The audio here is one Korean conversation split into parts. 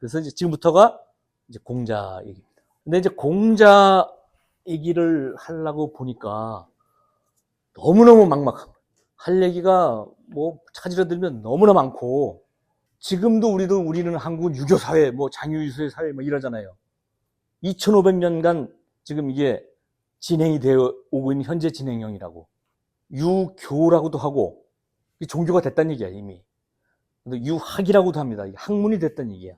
그래서 이제 지금부터가 이제 공자 얘기입니다. 근데 이제 공자 얘기를 하려고 보니까 너무너무 막막한 거예요. 할 얘기가 뭐 찾으려 들면 너무나 많고, 지금도 우리는 한국은 유교 사회, 뭐 장유유수의 사회 뭐 이러잖아요. 2500년간 지금 이게 진행이 되어 오고 있는 현재 진행형이라고. 유교라고도 하고, 종교가 됐다는 얘기야, 이미. 유학이라고도 합니다. 학문이 됐다는 얘기야.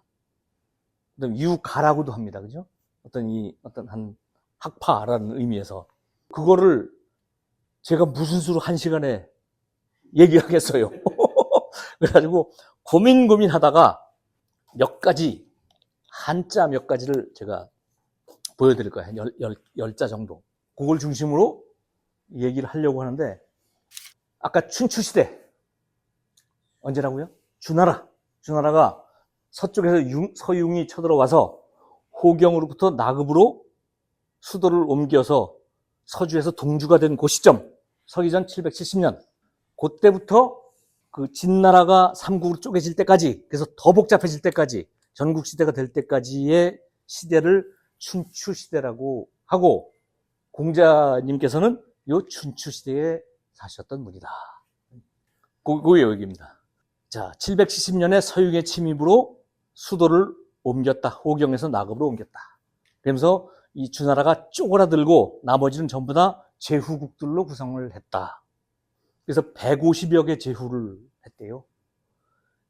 그다음에 유가라고도 합니다. 그죠? 어떤 한 학파라는 의미에서. 그거를 제가 무슨 수로 한 시간에 얘기하겠어요. 그래가지고 고민하다가 몇 가지, 한자 몇 가지를 제가 보여드릴 거예요. 한 10자 정도. 그걸 중심으로 얘기를 하려고 하는데, 아까 춘추시대. 언제라고요? 주나라가 서쪽에서 서융이 쳐들어와서 호경으로부터 나급으로 수도를 옮겨서 서주에서 동주가 된 그 시점, 서기전 770년. 그때부터 그 진나라가 삼국으로 쪼개질 때까지, 그래서 더 복잡해질 때까지, 전국시대가 될 때까지의 시대를 춘추시대라고 하고, 공자님께서는 요 춘추시대에 사셨던 분이다. 그 얘기입니다. 자, 770년에 서유의 침입으로 수도를 옮겼다. 호경에서 나급으로 옮겼다. 그러면서 이 주나라가 쪼그라들고 나머지는 전부 다 제후국들로 구성을 했다. 그래서 150여 개 제후를 했대요.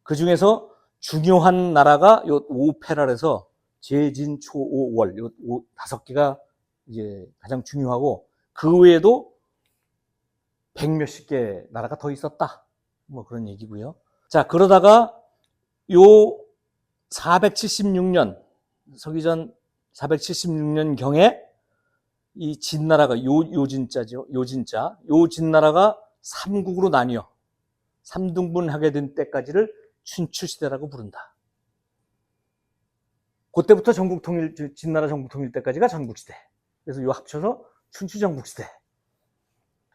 그 중에서 중요한 나라가 요 5패랄에서 제진, 초, 오, 월, 요 5개가 이제 가장 중요하고, 그 외에도 100몇십 개 나라가 더 있었다. 뭐 그런 얘기고요. 자, 그러다가 요 476년, 서기전 476년 경에 이 진나라가 요진자죠. 요 진나라가 삼국으로 나뉘어 3등분하게 된 때까지를 춘추시대라고 부른다. 그때부터 진나라 전국 통일 때까지가 전국시대. 그래서 요 합쳐서 춘추전국시대.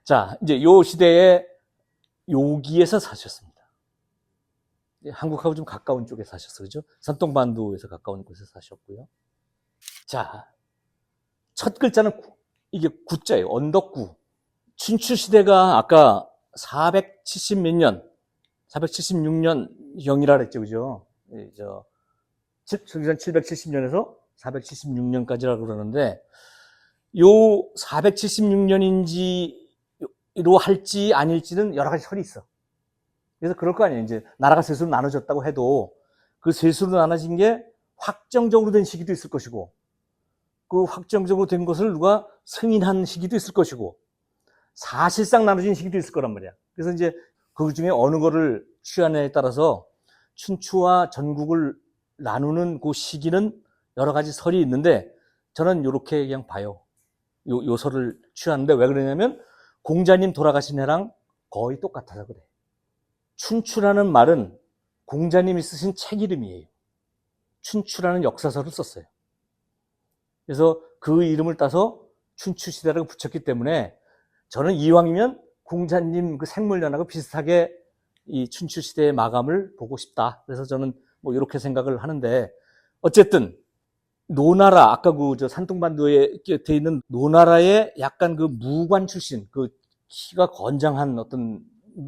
자, 이제 요 시대에 여기에서 사셨습니다. 한국하고 좀 가까운 쪽에 사셨어요. 그죠? 산동반도에서 가까운 곳에 사셨고요. 자, 첫 글자는 이게 구자예요. 언덕구. 춘추시대가 아까 470 몇 년, 476년 경이라 그랬죠. 그죠? 서기전 770년에서 476년까지라고 그러는데, 요 476년인지로 할지 아닐지는 여러 가지 설이 있어. 그래서 그럴 거 아니에요. 이제 나라가 셋으로 나눠졌다고 해도 그 셋으로 나눠진 게 확정적으로 된 시기도 있을 것이고, 그 확정적으로 된 것을 누가 승인한 시기도 있을 것이고, 사실상 나눠진 시기도 있을 거란 말이야. 그래서 이제 그 중에 어느 거를 취하냐에 따라서 춘추와 전국을 나누는 그 시기는 여러 가지 설이 있는데, 저는 이렇게 그냥 봐요. 요 설을 취하는데, 왜 그러냐면 공자님 돌아가신 해랑 거의 똑같아서 그래. 춘추라는 말은 공자님이 쓰신 책 이름이에요. 춘추라는 역사서를 썼어요. 그래서 그 이름을 따서 춘추시대라고 붙였기 때문에, 저는 이왕이면 공자님 그 생물년하고 비슷하게 이 춘추시대의 마감을 보고 싶다. 그래서 저는 뭐 이렇게 생각을 하는데, 어쨌든 노나라, 아까 그 산둥반도에 돼 있는 노나라의 약간 그 무관 출신, 그 키가 건장한 어떤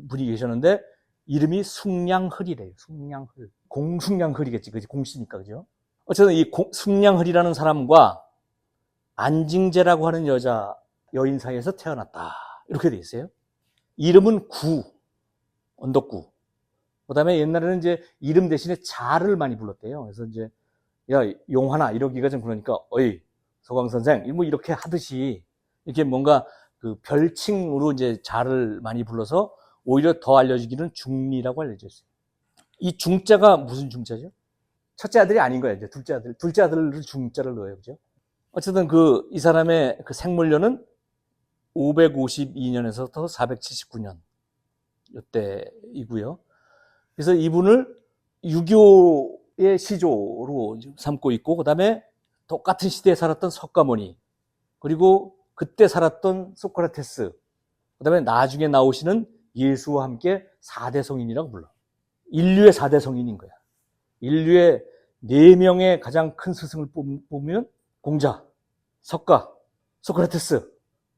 분이 계셨는데, 이름이 숭량흐리래요. 숭량흐. 공숭량흐리겠지. 그지? 공씨니까. 그죠? 어쨌든 이 숭량흐리라는 사람과 안징제라고 하는 여인 사이에서 태어났다. 이렇게 돼 있어요. 이름은 언덕구. 그 다음에 옛날에는 이제 이름 대신에 자를 많이 불렀대요. 그래서 이제, 야, 용화나 이러기가 좀 그러니까, 어이, 서광선생, 뭐 이렇게 하듯이, 이렇게 뭔가 그 별칭으로 이제 자를 많이 불러서 오히려 더 알려지기는 중리라고 알려져 있어요. 이 중자가 무슨 중자죠? 첫째 아들이 아닌 거예요. 이제 둘째 아들을 중자를 넣어요. 그죠? 어쨌든 이 사람의 그 생물년은 552년에서부터 479년 이때이고요. 그래서 이분을 유교의 시조로 삼고 있고, 그 다음에 똑같은 시대에 살았던 석가모니, 그리고 그때 살았던 소크라테스, 그 다음에 나중에 나오시는 예수와 함께 4대 성인이라고 불러. 인류의 4대 성인인 거야. 인류의 4명의 가장 큰 스승을 뽑으면 공자, 석가, 소크라테스,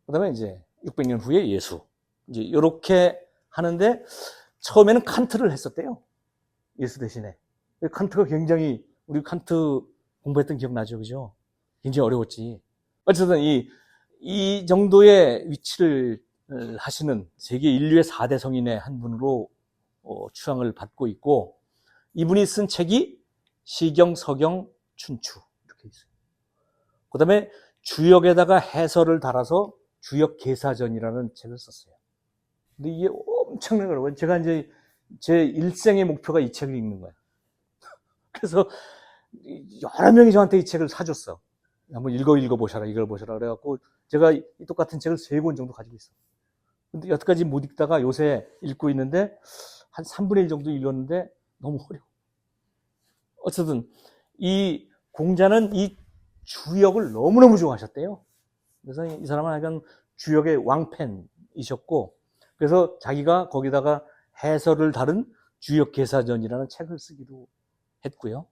그 다음에 이제 600년 후에 예수. 이제 이렇게 하는데 처음에는 칸트를 했었대요. 예수 대신에. 칸트가 굉장히, 우리 칸트 공부했던 기억나죠? 그죠? 굉장히 어려웠지. 어쨌든 이 정도의 위치를 하시는 세계 인류의 4대 성인의 한 분으로 추앙을 받고 있고, 이분이 쓴 책이 시경, 서경, 춘추 이렇게 있어요. 그 다음에 주역에다가 해설을 달아서 주역계사전이라는 책을 썼어요. 근데 이게 엄청난 거라고요. 제가 이제 제 일생의 목표가 이 책을 읽는 거예요. 그래서 여러 명이 저한테 이 책을 사줬어. 한번 읽어보셔라, 이걸 보셔라. 그래갖고 제가 이 똑같은 책을 3권 정도 가지고 있어. 근데 여태까지 못 읽다가 요새 읽고 있는데 한 3분의 1 정도 읽었는데 너무 어려워. 어쨌든 이 공자는 이 주역을 너무너무 좋아하셨대요. 그래서 이 사람은 약간 주역의 왕팬이셨고, 그래서 자기가 거기다가 해설을 다룬 주역계사전이라는 책을 쓰기도 했고요.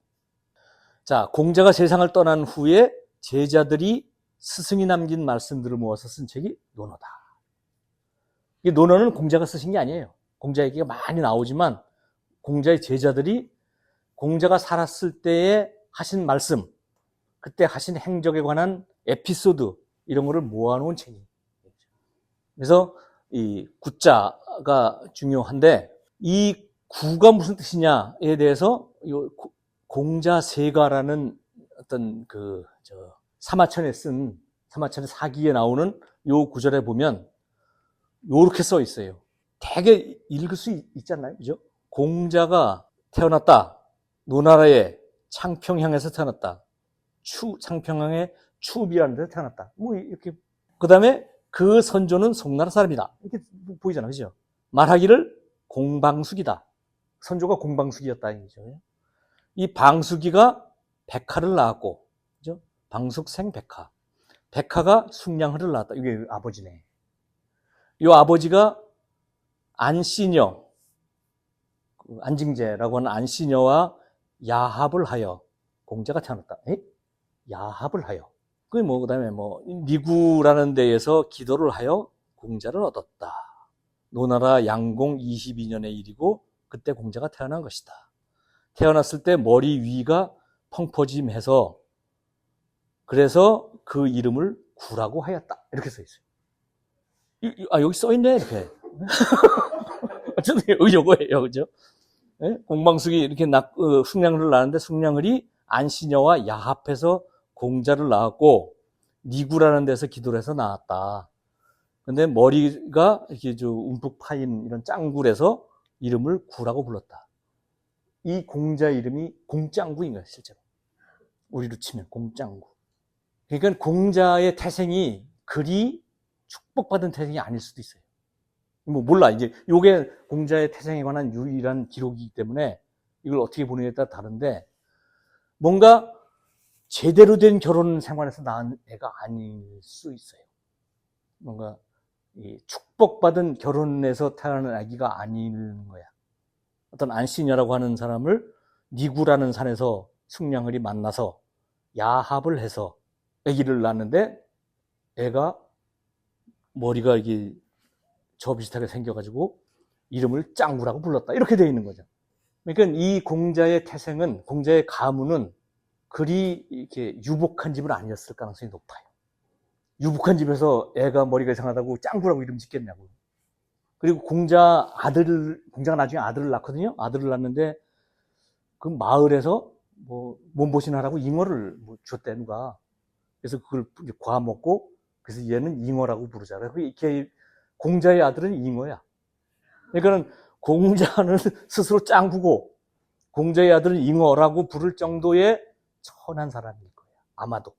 자, 공자가 세상을 떠난 후에 제자들이 스승이 남긴 말씀들을 모아서 쓴 책이 논어다. 이 논어는 공자가 쓰신 게 아니에요. 공자 얘기가 많이 나오지만 공자의 제자들이 공자가 살았을 때에 하신 말씀, 그때 하신 행적에 관한 에피소드, 이런 거를 모아놓은 책이에요. 그래서 이 구자가 중요한데, 이 구가 무슨 뜻이냐에 대해서 공자세가라는 어떤 사마천의 사기에 나오는 요 구절에 보면 요렇게 써 있어요. 되게 읽을 수 있잖아요. 그죠? 공자가 태어났다. 노나라의 창평향에서 태어났다. 창평향의 추비라는 데서 태어났다. 뭐 이렇게. 그 다음에 그 선조는 송나라 사람이다. 이렇게 보이잖아요. 그죠? 말하기를 공방숙이다. 선조가 공방숙이었다. 이거죠. 이 방숙이가 백하를 낳았고, 그죠? 방숙생 백하. 백하가 숙량허를 낳았다. 이게 아버지네. 이 아버지가 안씨녀, 안징제라고 하는 안씨녀와 야합을 하여 공자가 태어났다. 야합을 하여. 그게 그 다음에 니구라는 데에서 기도를 하여 공자를 얻었다. 노나라 양공 22년의 일이고, 그때 공자가 태어난 것이다. 태어났을 때 머리 위가 펑퍼짐해서, 그래서 그 이름을 구라고 하였다. 이렇게 써 있어요. 여기 써 있네, 이렇게. 어쨌든 요거예요, 그죠? 공방숙이 이렇게 숙량을 낳았는데, 숙량을이 안시녀와 야합해서 공자를 낳았고, 니구라는 데서 기도를 해서 낳았다. 근데 머리가 이렇게 움푹 파인 이런 짱굴에서 이름을 구라고 불렀다. 이 공자 이름이 공짱구인 거예요, 실제로. 우리로 치면 공짱구. 그러니까 공자의 태생이 그리 축복받은 태생이 아닐 수도 있어요. 몰라. 이제 요게 공자의 태생에 관한 유일한 기록이기 때문에 이걸 어떻게 보느냐에 따라 다른데, 뭔가 제대로 된 결혼 생활에서 낳은 애가 아닐 수 있어요. 뭔가 축복받은 결혼에서 태어나는 아기가 아닌 거야. 어떤 안씨녀라고 하는 사람을 니구라는 산에서 숙량을이 만나서 야합을 해서 아기를 낳았는데, 애가 머리가 이게 저 비슷하게 생겨가지고 이름을 짱구라고 불렀다. 이렇게 되어 있는 거죠. 그러니까 이 공자의 태생은, 공자의 가문은 그리 이렇게 유복한 집은 아니었을 가능성이 높아요. 유복한 집에서 애가 머리가 이상하다고 짱구라고 이름 짓겠냐고. 그리고 공자가 나중에 아들을 낳거든요. 아들을 낳는데 그 마을에서 몸보신하라고 잉어를 줬대, 누가. 그래서 그걸 과 먹고, 그래서 얘는 잉어라고 부르자. 이렇게 공자의 아들은 잉어야. 그러니까는 공자는 스스로 짱구고, 공자의 아들은 잉어라고 부를 정도의 천한 사람일 거예요. 아마도.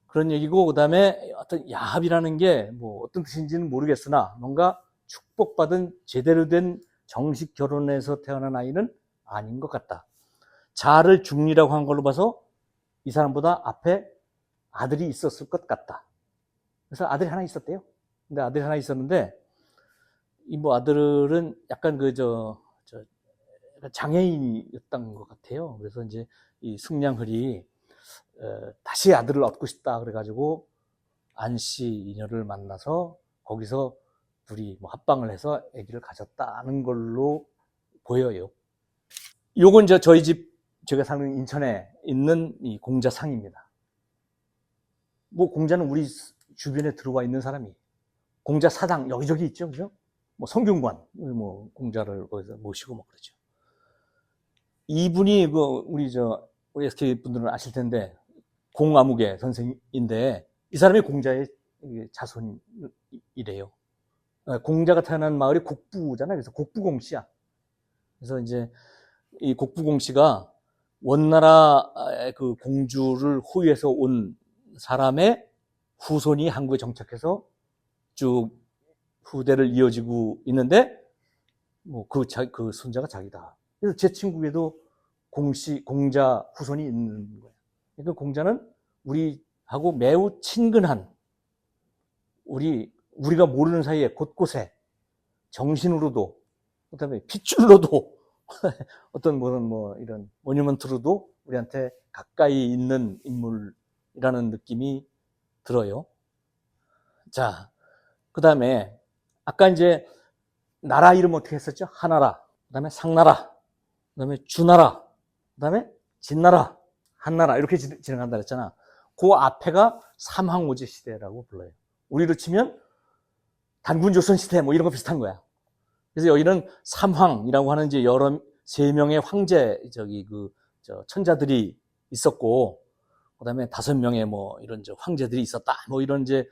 그런 얘기고, 그 다음에 어떤 야합이라는 게 어떤 뜻인지는 모르겠으나, 뭔가 축복받은 제대로 된 정식 결혼에서 태어난 아이는 아닌 것 같다. 자를 중리라고 한 걸로 봐서 이 사람보다 앞에 아들이 있었을 것 같다. 그래서 아들이 하나 있었대요. 근데 아들이 하나 있었는데, 이 아들은 약간 장애인이었던 것 같아요. 그래서 이제 이 승량ह리 다시 아들을 얻고 싶다 그래가지고 안씨 이녀를 만나서 거기서 둘이 뭐 합방을 해서 아기를 가졌다는 걸로 보여요. 요건 저희 집 제가 사는 인천에 있는 이 공자상입니다. 뭐 공자는 우리 주변에 들어와 있는 사람이 공자 사당 여기저기 있죠, 그죠? 뭐 성균관 뭐 공자를 거기서 모시고 뭐 그러죠. 이분이 우리 SK 분들은 아실 텐데 공아무개 선생인데 이 사람이 공자의 자손이래요. 공자가 태어난 마을이 곡부잖아요. 그래서 곡부공씨야. 그래서 이제 이 곡부공씨가 원나라 그 공주를 호위해서 온 사람의 후손이 한국에 정착해서 쭉 후대를 이어지고 있는데 뭐 그 손자가 자기다. 그래서 제 친구에도 공자 후손이 있는 거예요. 그러니까 공자는 우리하고 매우 친근한 우리가 모르는 사이에 곳곳에 정신으로도 그다음에 핏줄로도 어떤 뭐 이런 모뉴먼트로도 우리한테 가까이 있는 인물이라는 느낌이 들어요. 자, 그다음에 아까 이제 나라 이름 어떻게 했었죠? 하나라, 그다음에 상나라, 그다음에 주나라, 그다음에 진나라, 한나라 이렇게 진행한다 그랬잖아. 그 앞에가 삼황오제 시대라고 불러요. 우리로 치면 단군조선 시대 뭐 이런 거 비슷한 거야. 그래서 여기는 삼황이라고 하는 이제 세 명의 황제 천자들이 있었고, 그다음에 5명의 뭐 이런 황제들이 있었다. 뭐 이런 이제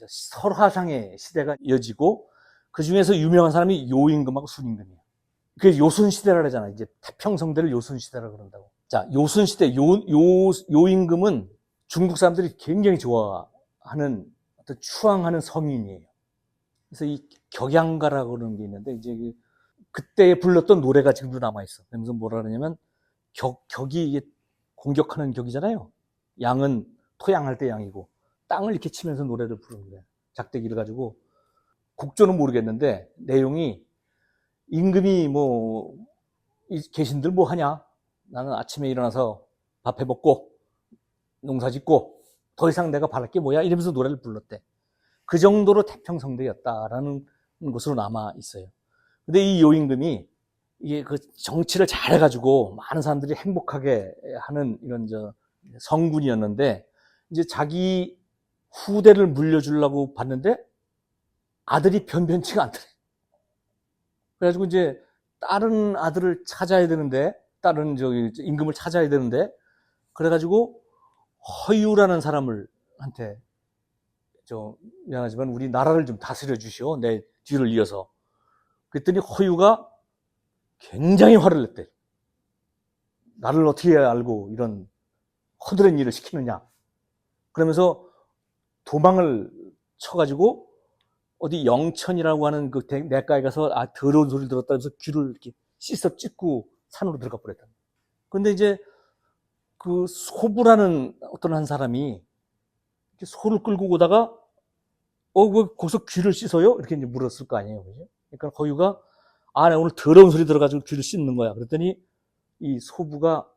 설화상의 시대가 이어지고 그 중에서 유명한 사람이 요임금하고 순임금이에요. 그래서 요순 시대라 그러잖아. 이제 태평성대를 요순 시대라 그런다고. 자, 요순 시대 요임금은 중국 사람들이 굉장히 좋아하는 어떤 추앙하는 성인이에요. 그래서 이 격양가라고 그러는 게 있는데 이제 그때 불렀던 노래가 지금도 남아 있어. 그래서 뭐라 그러냐면 격이 이게 공격하는 격이잖아요. 양은 토양할 때 양이고 땅을 이렇게 치면서 노래를 부르는 거야. 작대기를 가지고 곡조는 모르겠는데 내용이 임금이 뭐 계신들 뭐 하냐? 나는 아침에 일어나서 밥 해 먹고 농사 짓고 더 이상 내가 바랄 게 뭐야? 이러면서 노래를 불렀대. 그 정도로 태평성대였다라는 것으로 남아 있어요. 근데 이 요임금이 이게 그 정치를 잘해가지고 많은 사람들이 행복하게 하는 이런 성군이었는데 이제 자기 후대를 물려주려고 봤는데 아들이 변변치가 않더래. 그래가지고 이제 다른 아들을 찾아야 되는데 다른 임금을 찾아야 되는데 그래가지고 허유라는 사람을 한테 미안하지만 우리 나라를 좀 다스려 주시오. 내 뒤를 이어서. 그랬더니 허유가 굉장히 화를 냈대. 나를 어떻게 알고 이런 허드렛 일을 시키느냐. 그러면서 도망을 쳐가지고 어디 영천이라고 하는 그 내과에 가서 더러운 소리를 들었다 해서 귀를 이렇게 씻어 찢고 산으로 들어가 버렸다. 근데 이제 그 소부라는 어떤 한 사람이 소를 끌고 오다가 왜 거기서 귀를 씻어요? 이렇게 이제 물었을 거 아니에요. 그죠? 그러니까 허유가 나 오늘 더러운 소리 들어가지고 귀를 씻는 거야. 그랬더니 이 소부가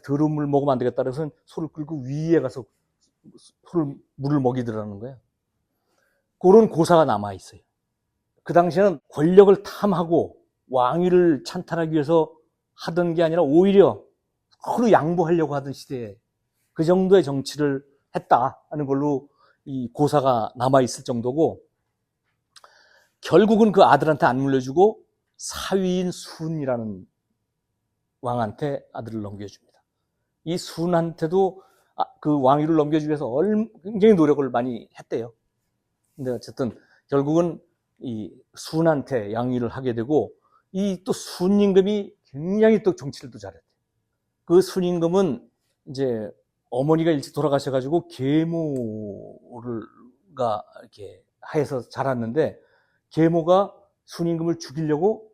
더러운 물 먹으면 안 되겠다 그래서 소를 끌고 위에 가서 물을 먹이더라는 거예요. 그런 고사가 남아 있어요. 그 당시에는 권력을 탐하고 왕위를 찬탈하기 위해서 하던 게 아니라 오히려 서로 양보하려고 하던 시대에 그 정도의 정치를 했다 하는 걸로 이 고사가 남아 있을 정도고 결국은 그 아들한테 안 물려주고 사위인 순이라는 왕한테 아들을 넘겨줍니다. 이 순한테도 그 왕위를 넘겨주기 위해서 굉장히 노력을 많이 했대요. 근데 어쨌든 결국은 이 순한테 양위를 하게 되고 이 또 순임금이 굉장히 또 정치를 또 잘했대요. 그 순임금은 이제 어머니가 일찍 돌아가셔가지고 계모가 이렇게 하에서 자랐는데 계모가 순임금을 죽이려고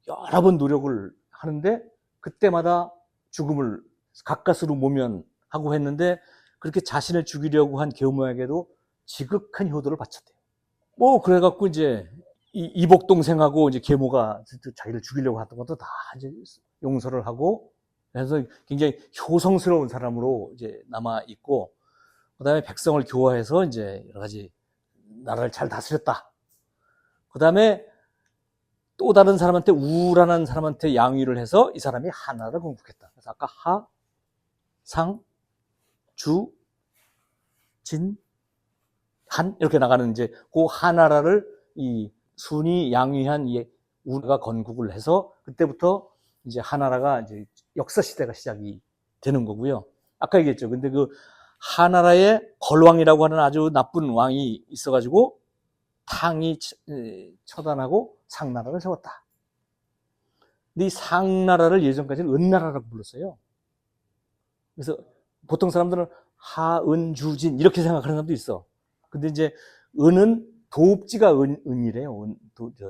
여러 번 노력을 하는데 그때마다 죽음을 가까스로 모면하고 했는데 그렇게 자신을 죽이려고 한 계모에게도 지극한 효도를 바쳤대요. 뭐 그래갖고 이제 이복 동생하고 이제 계모가 자기를 죽이려고 했던 것도 다 이제 용서를 하고, 그래서 굉장히 효성스러운 사람으로 이제 남아 있고, 그다음에 백성을 교화해서 이제 여러 가지 나라를 잘 다스렸다. 그다음에 또 다른 사람한테, 우울한 사람한테 양위를 해서 이 사람이 하나를 건국했다. 그래서 아까 하, 상, 주, 진, 한 이렇게 나가는 이제 그 하나라를 이 순이 양위한 이 우가 건국을 해서 그때부터 이제 하나라가 이제 역사 시대가 시작이 되는 거고요. 아까 얘기했죠. 근데 그 하나라에 걸왕이라고 하는 아주 나쁜 왕이 있어가지고 탕이 처단하고 상나라를 세웠다. 근데 이 상나라를 예전까지는 은나라라고 불렀어요. 그래서 보통 사람들은 하은주진 이렇게 생각하는 사람도 있어. 근데 이제 은은 도읍지가 은이래요.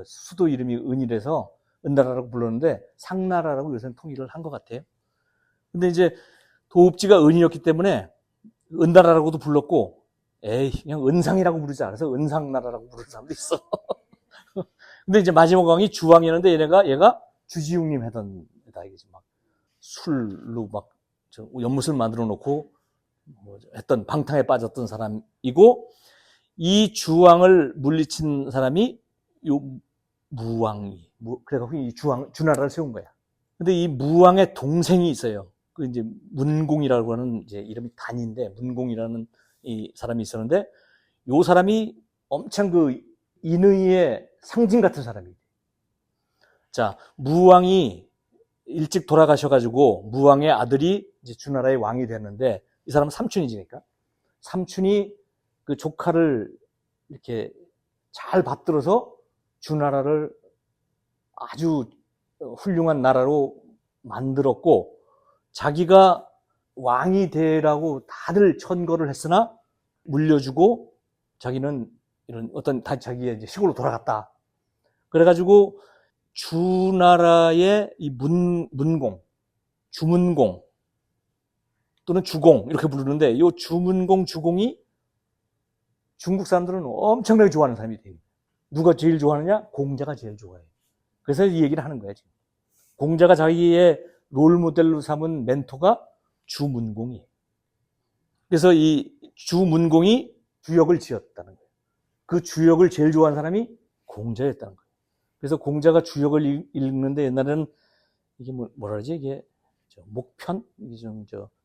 수도 이름이 은이라서 은나라라고 불렀는데 상나라라고 요새는 통일을 한 것 같아요. 근데 이제 도읍지가 은이었기 때문에 은나라라고도 불렀고, 에이 그냥 은상이라고 부르자. 그래서 은상나라라고 부르는 사람도 있어. 근데 이제 마지막 왕이 주왕이었는데 얘가 주지웅님 하던 애다. 이게 막 술로 막 연못을 만들어 놓고 했던, 방탕에 빠졌던 사람이고, 이 주왕을 물리친 사람이 요 무왕이, 그래갖고 이 주나라를 세운 거야. 근데 이 무왕의 동생이 있어요. 그 이제 문공이라고 하는 이제 이름이 단인데, 문공이라는 이 사람이 있었는데, 요 사람이 엄청 그 인의의 상징 같은 사람이에요. 자, 무왕이 일찍 돌아가셔가지고 무왕의 아들이 이제 주나라의 왕이 됐는데, 이 사람은 삼촌이지니까 삼촌이 그 조카를 이렇게 잘 받들어서 주나라를 아주 훌륭한 나라로 만들었고, 자기가 왕이 되라고 다들 천거를 했으나 물려주고 자기는 이런 어떤 자기의 이제 시골로 돌아갔다. 그래가지고 주나라의 이 문공, 주문공 또는 주공 이렇게 부르는데, 이 주문공, 주공이 중국 사람들은 엄청나게 좋아하는 사람이 돼요. 누가 제일 좋아하느냐? 공자가 제일 좋아해요. 그래서 이 얘기를 하는 거야, 지금. 공자가 자기의 롤모델로 삼은 멘토가 주문공이에요. 그래서 이 주문공이 주역을 지었다는 거예요. 그 주역을 제일 좋아하는 사람이 공자였다는 거예요. 그래서 공자가 주역을 읽는데, 옛날에는 이게 뭐라 그러지? 이게 목편? 이게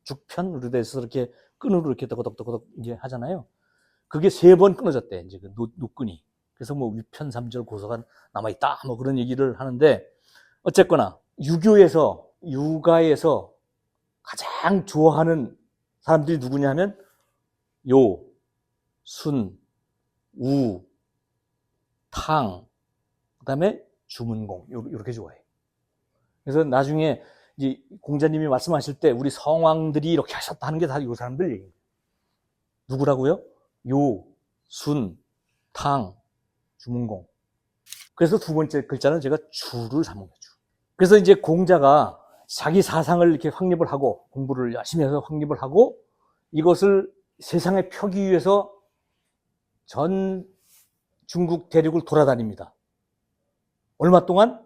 죽편으로 돼서 이렇게 끈으로 이렇게 더덕더덕 이제 하잖아요. 그게 3번 끊어졌대, 이제 그 노끈이. 그래서 뭐 위편 3절 고서가 남아있다, 뭐 그런 얘기를 하는데, 어쨌거나 육아에서 가장 좋아하는 사람들이 누구냐면 요, 순, 우, 탕, 그 다음에 주문공, 요렇게 좋아해. 그래서 나중에 이제 공자님이 말씀하실 때 우리 성왕들이 이렇게 하셨다 하는 게 다 요 사람들 얘기예요. 누구라고요? 요, 순, 탕, 주문공. 그래서 두 번째 글자는 제가 주를 삼은 거죠. 그래서 이제 공자가 자기 사상을 이렇게 확립을 하고, 공부를 열심히 해서 확립을 하고, 이것을 세상에 펴기 위해서 전 중국 대륙을 돌아다닙니다. 얼마 동안?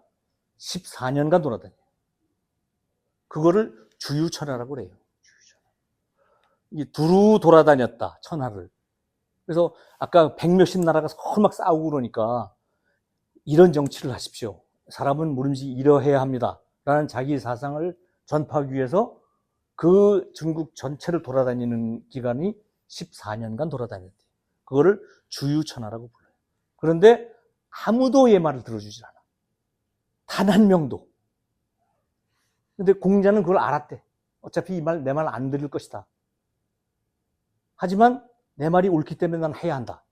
14년간 돌아다녀요. 그거를 주유천하라고 그래요. 두루 돌아다녔다, 천하를. 그래서 아까 100몇십 나라가 서로 막 싸우고 그러니까, 이런 정치를 하십시오. 사람은 뭐든지 이러해야 합니다. 라는 자기 사상을 전파하기 위해서 그 중국 전체를 돌아다니는 기간이 14년간 돌아다녔대요. 그거를 주유천하라고 불러요. 그런데 아무도 얘 말을 들어주질 않아. 단 한 명도. 근데 공자는 그걸 알았대. 어차피 이 말, 내 말 안 들을 것이다. 하지만 내 말이 옳기 때문에 난 해야 한다.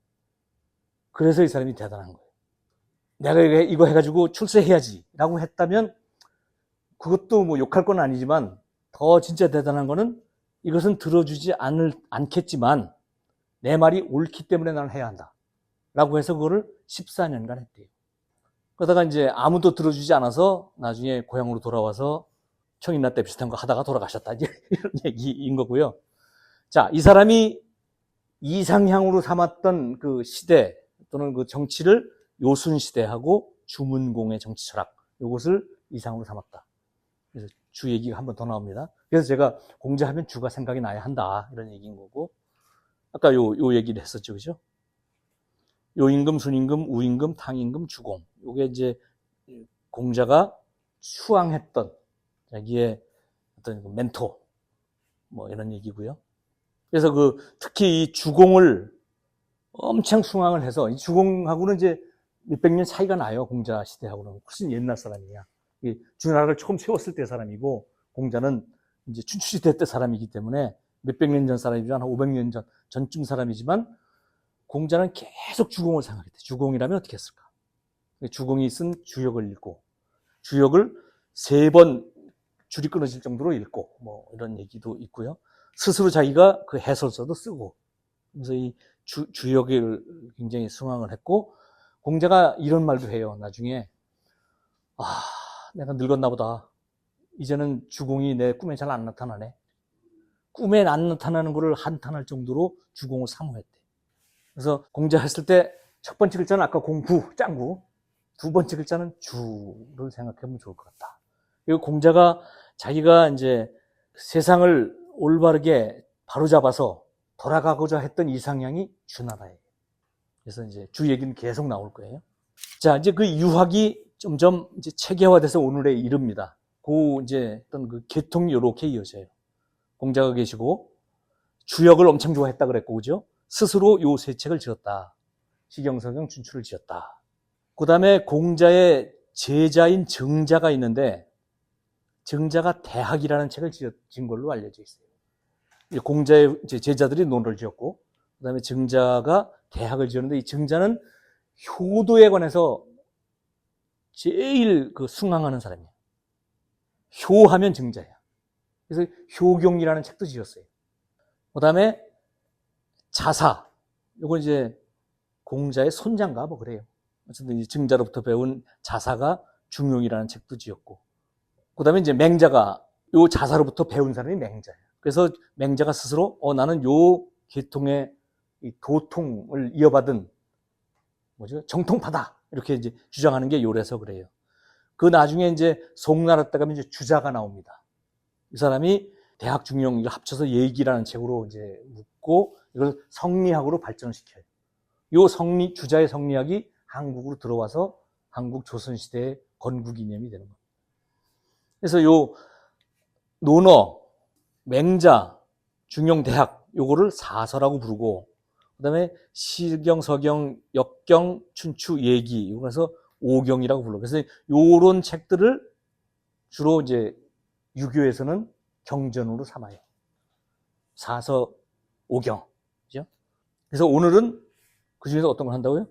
그래서 이 사람이 대단한 거예요. 내가 이거 해가지고 출세해야지 라고 했다면, 그것도 뭐 욕할 건 아니지만, 더 진짜 대단한 거는 이것은 들어주지 않겠지만 내 말이 옳기 때문에 나는 해야 한다 라고 해서 그거를 14년간 했대요. 그러다가 이제 아무도 들어주지 않아서 나중에 고향으로 돌아와서 청임나 때 비슷한 거 하다가 돌아가셨다, 이런 얘기인 거고요. 자, 이 사람이 이상향으로 삼았던 그 시대 또는 그 정치를 요순시대하고 주문공의 정치 철학, 이것을 이상으로 삼았다. 그래서 주 얘기가 한 번 더 나옵니다. 그래서 제가 공자하면 주가 생각이 나야 한다, 이런 얘기인 거고, 아까 요 얘기를 했었죠, 그죠? 요임금, 순임금, 우임금, 탕임금, 주공. 요게 이제 공자가 수왕했던 자기의 어떤 멘토, 뭐 이런 얘기고요. 그래서 특히 이 주공을 엄청 숭앙을 해서, 이 주공하고는 이제 몇백 년 차이가 나요. 공자 시대하고는 훨씬 옛날 사람이야. 주나라를 처음 세웠을 때 사람이고, 공자는 이제 춘추시대 때 사람이기 때문에 몇백 년 전 사람이지만 한 500년 전쯤 사람이지만, 공자는 계속 주공을 생각했대. 주공이라면 어떻게 했을까? 주공이 쓴 주역을 읽고, 주역을 3번 줄이 끊어질 정도로 읽고, 뭐 이런 얘기도 있고요. 스스로 자기가 그 해설서도 쓰고, 그래서 이 주역을 굉장히 숭앙을 했고, 공자가 이런 말도 해요. 나중에 내가 늙었나 보다. 이제는 주공이 내 꿈에 잘 안 나타나네. 꿈에 안 나타나는 것을 한탄할 정도로 주공을 사모했대. 그래서 공자 했을 때 첫 번째 글자는 아까 공구, 짱구, 두 번째 글자는 주를 생각하면 좋을 것 같다. 그리고 공자가 자기가 이제 세상을 올바르게 바로잡아서 돌아가고자 했던 이상향이 주나라예요. 그래서 이제 주 얘기는 계속 나올 거예요. 자, 이제 그 유학이 점점 이제 체계화돼서 오늘에 이릅니다. 이제 어떤 그 계통이 이렇게 이어져요. 공자가 계시고 주역을 엄청 좋아했다 그랬고, 그죠? 스스로 요 세 책을 지었다. 시경서경, 춘추를 지었다. 그 다음에 공자의 제자인 정자가 있는데, 정자가 대학이라는 책을 지은 걸로 알려져 있어요. 공자의 제자들이 논을 지었고, 그 다음에 정자가 대학을 지었는데, 이 정자는 효도에 관해서 제일 숭앙하는 사람이에요. 효하면 정자야. 그래서 효경이라는 책도 지었어요. 그 다음에 자사, 요건 이제 공자의 손자인가 뭐 그래요. 어쨌든 정자로부터 배운 자사가 중용이라는 책도 지었고, 그 다음에 이제 맹자가 요 자사로부터 배운 사람이 맹자예요. 그래서 맹자가 스스로 나는 요 계통의 이 도통을 이어받은 정통파다, 이렇게 이제 주장하는 게 요래서 그래요. 그 나중에 이제 송나라 때 가면 이제 주자가 나옵니다. 이 사람이 대학 중용 이걸 합쳐서 예기라는 책으로 이제 묻고 이걸 성리학으로 발전시켜요. 요 주자의 성리학이 한국으로 들어와서 한국 조선시대의 건국 이념이 되는 겁니다. 그래서 요 논어, 맹자, 중용, 대학, 요거를 사서라고 부르고, 그 다음에 시경, 서경, 역경, 춘추, 예기, 그래서 오경이라고 불러. 그래서 요런 책들을 주로 이제 유교에서는 경전으로 삼아요. 사서, 오경. 그죠? 그래서 오늘은 그 중에서 어떤 걸 한다고요?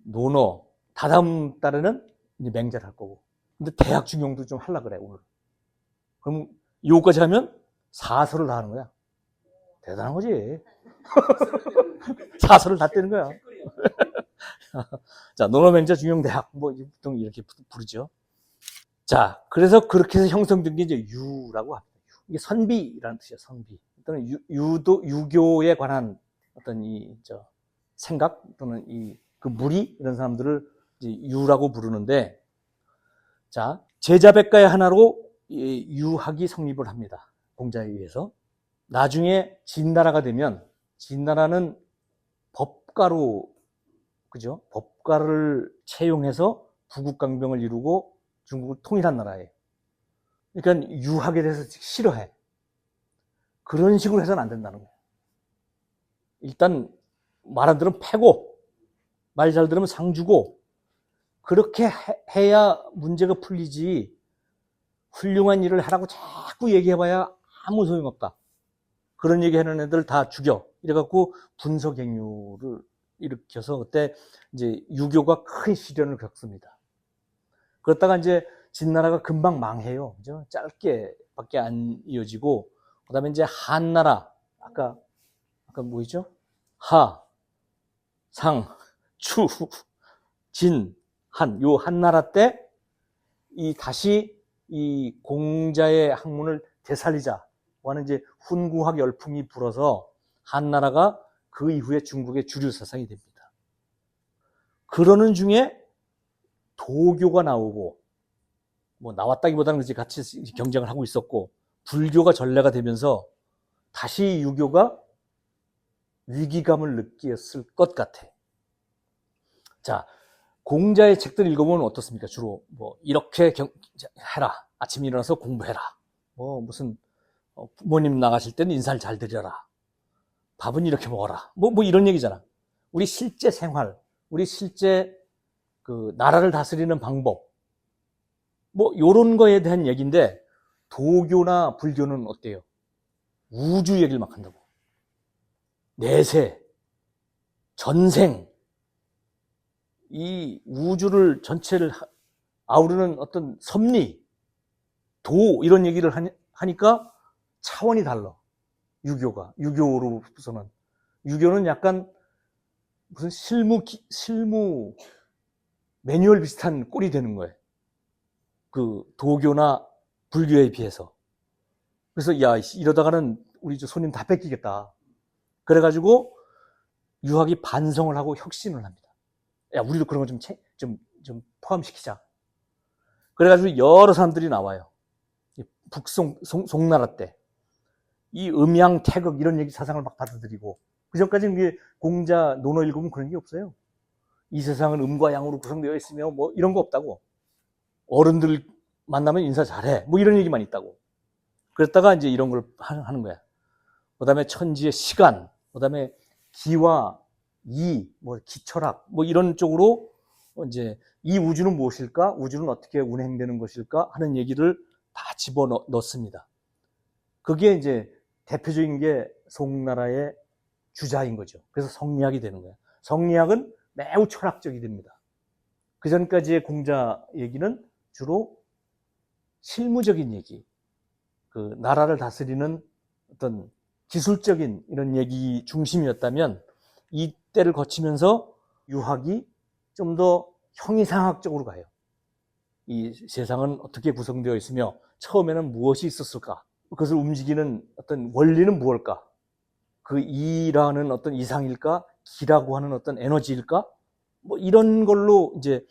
논어. 다다음 달에는 이제 맹자를 할 거고. 근데 대학 중용도 좀 하려고 그래, 오늘. 그럼 요거까지 하면 사서를 다 하는 거야. 대단한 거지. 사서를 다 떼는 거야. 자, 논어맹자 중용대학, 뭐, 보통 이렇게 부르죠. 자, 그래서 그렇게 해서 형성된 게 이제 유라고 합니다. 이게 선비라는 뜻이에요, 선비. 또는 유교에 관한 어떤 생각 또는 무리, 이런 사람들을 이제 유라고 부르는데, 자, 제자백가의 하나로 유학이 성립을 합니다. 공자에 의해서. 나중에 진나라가 되면, 진나라는 법가로, 그죠? 법가를 채용해서 부국강병을 이루고 중국을 통일한 나라예요. 그러니까 유학에 대해서 싫어해. 그런 식으로 해서는 안 된다는 거예요. 일단 말 안 들으면 패고, 말 잘 들으면 상 주고, 그렇게 해야 문제가 풀리지, 훌륭한 일을 하라고 자꾸 얘기해봐야 아무 소용없다. 그런 얘기하는 애들 다 죽여. 이래갖고 분서갱유를 일으켜서 그때 이제 유교가 큰 시련을 겪습니다. 그러다가 이제 진나라가 금방 망해요. 그죠? 짧게밖에 안 이어지고, 그 다음에 이제 한나라, 아까 뭐였죠? 하, 상, 추, 진, 한, 요 한나라 때 다시 이 공자의 학문을 되살리자 하는 이제 훈구학 열풍이 불어서 한나라가 그 이후에 중국의 주류 사상이 됩니다. 그러는 중에 도교가 나오고, 뭐 나왔다기보다는 같이 경쟁을 하고 있었고, 불교가 전래가 되면서 다시 유교가 위기감을 느꼈을 것 같아. 자, 공자의 책들 읽어보면 어떻습니까? 주로 뭐 이렇게 해라. 아침에 일어나서 공부해라. 뭐 무슨 부모님 나가실 때는 인사를 잘 드려라. 밥은 이렇게 먹어라. 뭐 이런 얘기잖아. 우리 실제 생활, 우리 실제 그 나라를 다스리는 방법, 뭐 요런 거에 대한 얘기인데, 도교나 불교는 어때요? 우주 얘기를 막 한다고. 내세, 전생, 이 우주를 전체를 아우르는 어떤 섭리, 도 이런 얘기를 하니까 차원이 달라. 유교로서는. 유교는 약간 무슨 실무 매뉴얼 비슷한 꼴이 되는 거예요. 그 도교나 불교에 비해서. 그래서 야, 이러다가는 우리 손님 다 뺏기겠다. 그래가지고 유학이 반성을 하고 혁신을 합니다. 야, 우리도 그런 거 좀 포함시키자. 그래가지고 여러 사람들이 나와요. 송나라 때. 이 음양, 태극 이런 얘기 사상을 막 받아들이고, 그 전까지는 공자 논어 읽으면 그런 게 없어요. 이 세상은 음과 양으로 구성되어 있으며 뭐 이런 거 없다고. 어른들 만나면 인사 잘해. 뭐 이런 얘기만 있다고. 그랬다가 이제 이런 걸 하는 거야. 그 다음에 천지의 시간, 그 다음에 기와 뭐 기철학, 뭐 이런 쪽으로 이제 이 우주는 무엇일까? 우주는 어떻게 운행되는 것일까? 하는 얘기를 다 집어넣습니다. 그게 이제 대표적인 게 송나라의 주자인 거죠. 그래서 성리학이 되는 거예요. 성리학은 매우 철학적이 됩니다. 그 전까지의 공자 얘기는 주로 실무적인 얘기, 그 나라를 다스리는 어떤 기술적인 이런 얘기 중심이었다면, 이 때를 거치면서 유학이 좀 더 형이상학적으로 가요. 이 세상은 어떻게 구성되어 있으며 처음에는 무엇이 있었을까? 그것을 움직이는 어떤 원리는 무엇일까? 그 이라는 어떤 이상일까? 기라고 하는 어떤 에너지일까? 뭐 이런 걸로 이제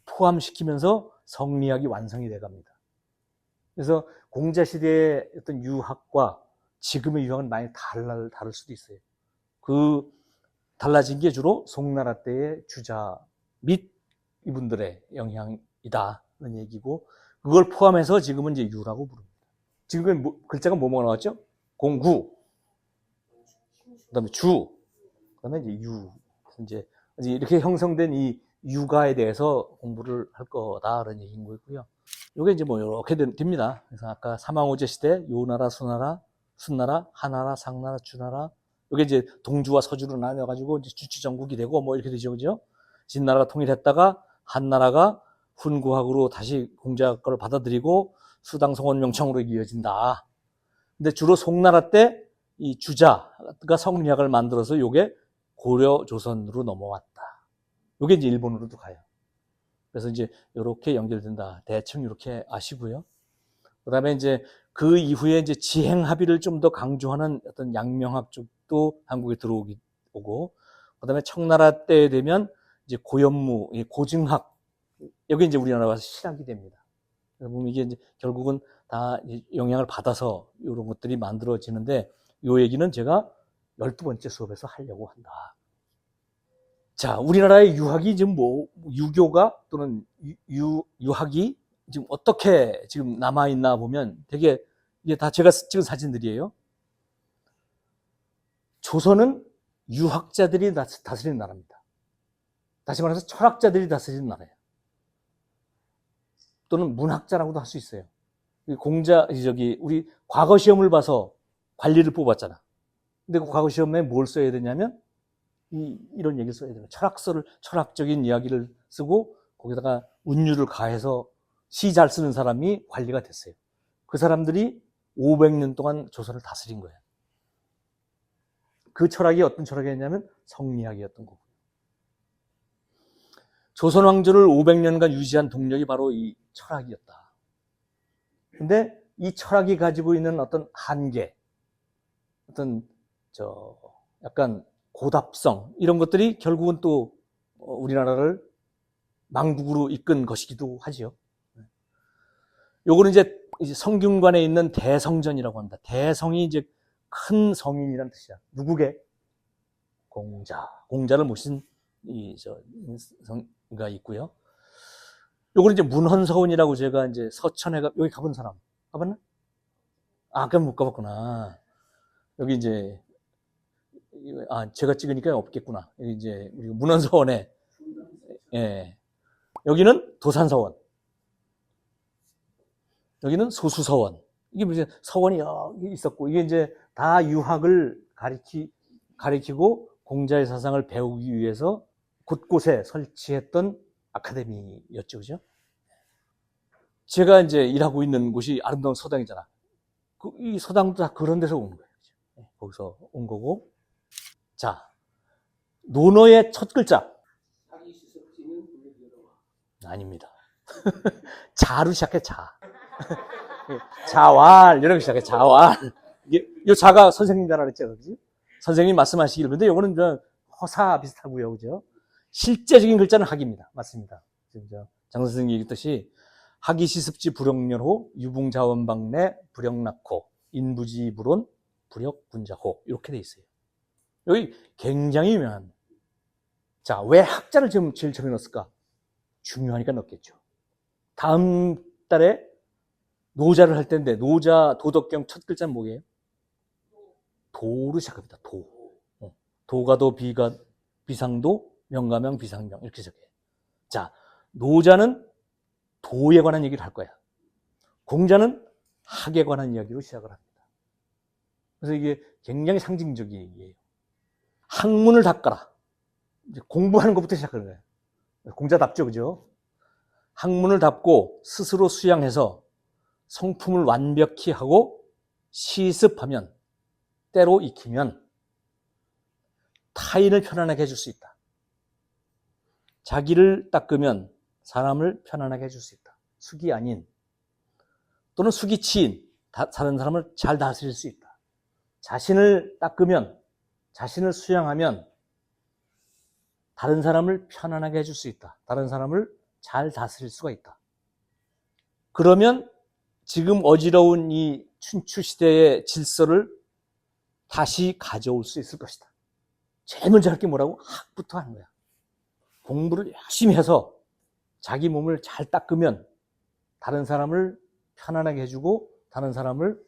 포함시키면서 성리학이 완성이 돼 갑니다. 그래서 공자시대의 어떤 유학과 지금의 유학은 많이 다를 수도 있어요. 그 달라진 게 주로 송나라 때의 주자 및 이분들의 영향이다는 얘기고, 그걸 포함해서 지금은 이제 유라고 부릅니다. 지금은 글자가 뭐가 나왔죠? 공구, 그다음에 주, 그다음에 이제 유. 이제 이렇게 형성된 이 유가에 대해서 공부를 할 거다라는 얘기인 거고요. 이게 이제 뭐 이렇게 됩니다. 그래서 아까 사망오제 시대 요나라, 수나라, 순나라, 하나라, 상나라, 주나라, 이게 이제 동주와 서주로 나뉘어가지고 이제 주치정국이 되고 뭐 이렇게 되죠, 그죠? 진나라가 통일했다가 한나라가 훈구학으로 다시 공자 거를 받아들이고 수당성원 명청으로 이어진다. 근데 주로 송나라 때 이 주자가 성리학을 만들어서 요게 고려 조선으로 넘어왔다. 요게 이제 일본으로도 가요. 그래서 이제 이렇게 연결된다. 대충 이렇게 아시고요. 그다음에 이제 그 이후에 이제 지행 합의를 좀 더 강조하는 어떤 양명학 쪽도 한국에 들어오고, 그다음에 청나라 때 되면 이제 고연무, 고증학, 여기 이제 우리나라 와서 실학이 됩니다. 그래서 이게 이제 결국은 다 영향을 받아서 이런 것들이 만들어지는데, 이 얘기는 제가 12번째 수업에서 하려고 한다. 자, 우리나라의 유학이 지금 뭐, 유교가 또는 유학이 지금 어떻게 지금 남아있나 보면 되게, 이게 다 제가 찍은 사진들이에요. 조선은 유학자들이 다스리는 나라입니다. 다시 말해서 철학자들이 다스리는 나라예요. 또는 문학자라고도 할 수 있어요. 우리 과거 시험을 봐서 관리를 뽑았잖아. 근데 그 과거 시험에 뭘 써야 되냐면, 이런 얘기를 써야 돼요. 철학적인 이야기를 쓰고, 거기다가 운율을 가해서 시 잘 쓰는 사람이 관리가 됐어요. 그 사람들이 500년 동안 조선을 다스린 거예요. 그 철학이 어떤 철학이었냐면 성리학이었던 거고. 조선 왕조를 500년간 유지한 동력이 바로 이 철학이었다. 근데 이 철학이 가지고 있는 어떤 한계, 어떤 약간 고답성, 이런 것들이 결국은 또 우리나라를 망국으로 이끈 것이기도 하지요. 요거는 이제 성균관에 있는 대성전이라고 합니다. 대성이 이제 큰 성인이란 뜻이야. 누구게? 공자. 공자를 모신 성가 있고요. 요거는 이제 문헌서원이라고 제가 이제 서천에 여기 가본 사람 가봤나? 아까 못 가봤구나. 여기 이제 제가 찍으니까 없겠구나. 여기 이제 우리 문헌서원에 예. 여기는 도산서원. 여기는 소수서원. 이게 무슨 서원이 있었고, 이게 이제 다 유학을 가리키고 공자의 사상을 배우기 위해서 곳곳에 설치했던 아카데미였죠, 그죠? 제가 이제 일하고 있는 곳이 아름다운 서당이잖아. 이 서당도 다 그런 데서 온 거예요. 그죠? 거기서 온 거고. 자, 논어의 첫 글자. 아닙니다. 자로 시작해, 자. 자왈, 이런 거 시작해, 자왈. 이 자가 선생님 자라 그랬죠, 그지? 선생님 말씀하시길. 근데 요거는 허사 비슷하고요, 그죠? 실제적인 글자는 학입니다. 맞습니다. 장 선생님이 얘기했듯이 학이시습지 불역렬호, 유붕자원방내 불역낙호, 인부지불온, 불역군자호. 이렇게 돼 있어요. 여기 굉장히 유명한. 자, 왜 학자를 지금 제일 처음에 넣었을까? 중요하니까 넣었겠죠. 다음 달에 노자를 할 텐데, 노자 도덕경 첫 글자는 뭐예요? 도로 시작합니다. 도. 도가도, 비상도, 명가명, 비상명. 이렇게 시작해요. 자, 노자는 도에 관한 얘기를 할 거야. 공자는 학에 관한 이야기로 시작을 합니다. 그래서 이게 굉장히 상징적인 얘기예요. 학문을 닦아라. 이제 공부하는 것부터 시작하는 거예요. 공자답죠, 그죠? 학문을 닦고 스스로 수양해서 성품을 완벽히 하고 시습하면, 때로 익히면 타인을 편안하게 해줄 수 있다. 자기를 닦으면 사람을 편안하게 해줄 수 있다. 숙이 아닌 또는 숙이 치인 다른 사람을 잘 다스릴 수 있다. 자신을 닦으면, 자신을 수양하면 다른 사람을 편안하게 해줄 수 있다. 다른 사람을 잘 다스릴 수가 있다. 그러면 지금 어지러운 이 춘추시대의 질서를 다시 가져올 수 있을 것이다. 제일 먼저 할 게 뭐라고? 학부터 하는 거야. 공부를 열심히 해서 자기 몸을 잘 닦으면 다른 사람을 편안하게 해주고 다른 사람을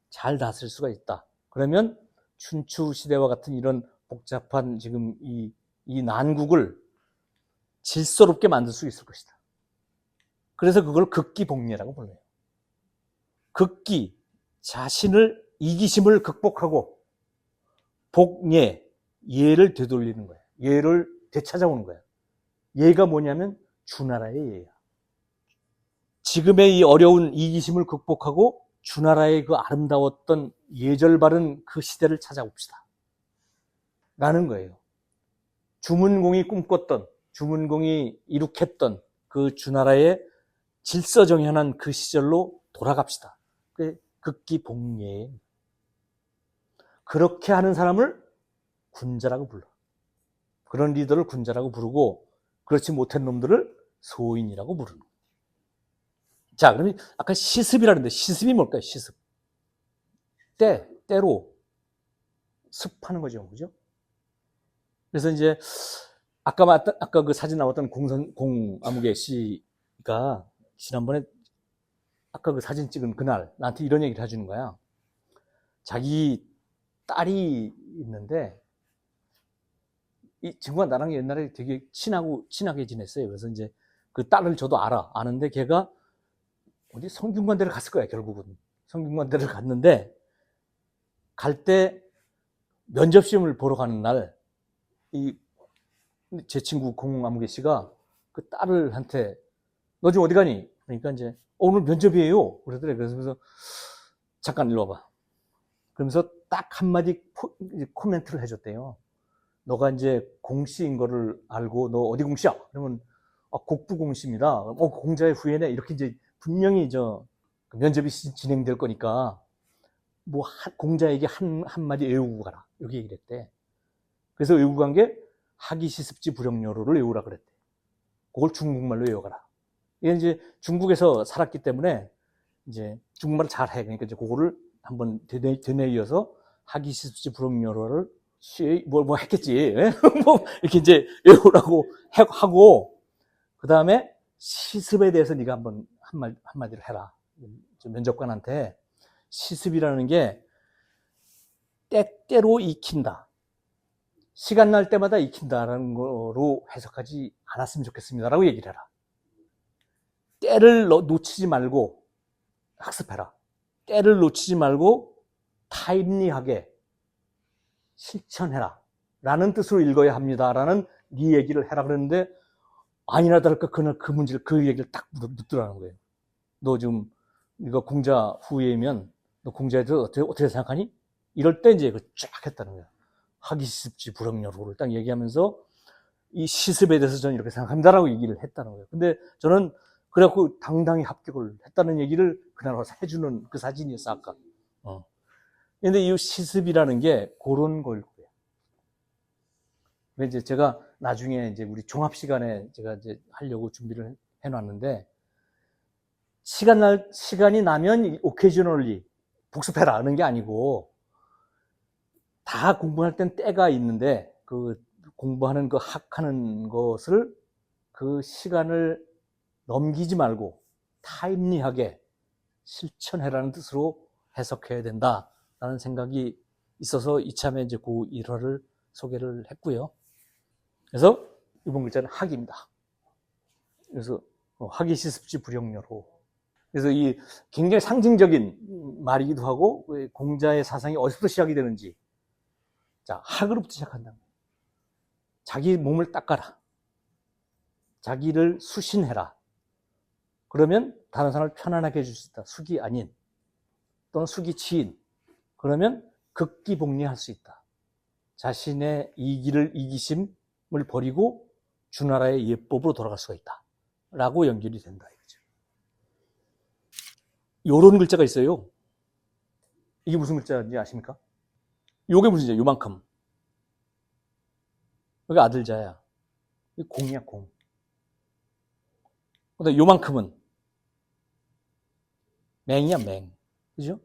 잘 다스릴 수가 있다. 그러면 춘추시대와 같은 이런 복잡한 지금 이 난국을 질서롭게 만들 수 있을 것이다. 그래서 그걸 극기복례라고 불러요. 극기, 자신을, 이기심을 극복하고 복례, 예를 되돌리는 거예요. 예를 되찾아오는 거예요. 예가 뭐냐면 주나라의 예야. 지금의 이 어려운 이기심을 극복하고 주나라의 그 아름다웠던 예절 바른 그 시대를 찾아봅시다. 라는 거예요. 주문공이 꿈꿨던, 주문공이 이룩했던 그 주나라의 질서정연한 그 시절로 돌아갑시다. 그게 극기복례예요. 그렇게 하는 사람을 군자라고 불러. 그런 리더를 군자라고 부르고, 그렇지 못한 놈들을 소인이라고 부르는 거예요. 자, 그러면 아까 시습이라는데 시습이 뭘까요? 시습. 때로 습하는 거죠. 그죠? 그래서 이제 아까 그 사진 나왔던 공아무개 씨가 지난번에 아까 그 사진 찍은 그날 나한테 이런 얘기를 해주는 거야. 자기 딸이 있는데 이 친구가 나랑 옛날에 되게 친하게 지냈어요. 그래서 이제 그 딸을 저도 아는데 걔가 어디 성균관대를 갔을 거야, 결국은. 성균관대를 갔는데 갈 때 면접시험을 보러 가는 날 제 친구 공아무개 씨가 그 딸한테 너 지금 어디 가니? 그러니까 이제 오늘 면접이에요. 그러더래. 그래서 잠깐 일로 와봐. 그러면서 딱 한마디 코멘트를 해줬대요. 너가 이제 공씨인 거를 알고 너 어디 공씨야? 그러면 곡부 공씨입니다. 공자의 후예네. 이렇게 이제 분명히 면접이 진행될 거니까 뭐 공자에게 한마디 외우고 가라. 이렇게 얘기를 했대. 그래서 외우고 간 게 학이시습지 불역렬호를 외우라 그랬대. 그걸 중국말로 외워가라. 이게 이제 중국에서 살았기 때문에 이제 중국말을 잘해. 그러니까 이제 그거를 한번 되뇌이어서 하기시습지 불응여로를 뭐 했겠지. 뭐 이렇게 이제 외우라고 하고, 그 다음에 시습에 대해서 네가 한번 한마디를 해라. 면접관한테 시습이라는 게 때때로 익힌다. 시간 날 때마다 익힌다라는 거로 해석하지 않았으면 좋겠습니다라고 얘기를 해라. 때를 놓치지 말고 학습해라. 때를 놓치지 말고 타임리하게 실천해라. 라는 뜻으로 읽어야 합니다라는 네 얘기를 해라 그랬는데, 아니나 다를까 그날 그 문제를, 그 얘기를 딱 묻더라는 거예요. 너 지금 이거 공자 후예면 너 공자에 대해서 어떻게 생각하니? 이럴 때 이제 쫙 했다는 거예요. 하기시습지 불응여로를 딱 얘기하면서 이 시습에 대해서 저는 이렇게 생각합니다라고 얘기를 했다는 거예요. 근데 저는 그래갖고 당당히 합격을 했다는 얘기를 그날 와서 해주는 그 사진이었어, 아까. 근데 이 시습이라는 게 그런 걸 거예요. 이제 제가 나중에 이제 우리 종합 시간에 제가 이제 하려고 준비를 해놨는데, 시간이 나면 오케이저널리 복습해라 하는 게 아니고, 다 공부할 땐 때가 있는데, 그 공부하는 그 학하는 것을 그 시간을 넘기지 말고 타임리하게 실천해라는 뜻으로 해석해야 된다라는 생각이 있어서 이참에 이제 그 일화를 소개를 했고요. 그래서 이번 글자는 학입니다. 그래서 학이시습지 불응여로. 그래서 이 굉장히 상징적인 말이기도 하고, 공자의 사상이 어디서부터 시작이 되는지. 자, 학으로부터 시작한다. 자기 몸을 닦아라. 자기를 수신해라. 그러면 다른 사람을 편안하게 해줄 수 있다. 숙이 아닌, 또는 숙이 치인. 그러면 극기복리할 수 있다. 자신의 이기심을 버리고 주나라의 예법으로 돌아갈 수가 있다. 라고 연결이 된다. 이거죠. 요런 글자가 있어요. 이게 무슨 글자인지 아십니까? 요게 무슨 글자예요? 요만큼. 여기 아들자야. 공이야, 공. 근데 요만큼은 맹이야, 맹. 그죠?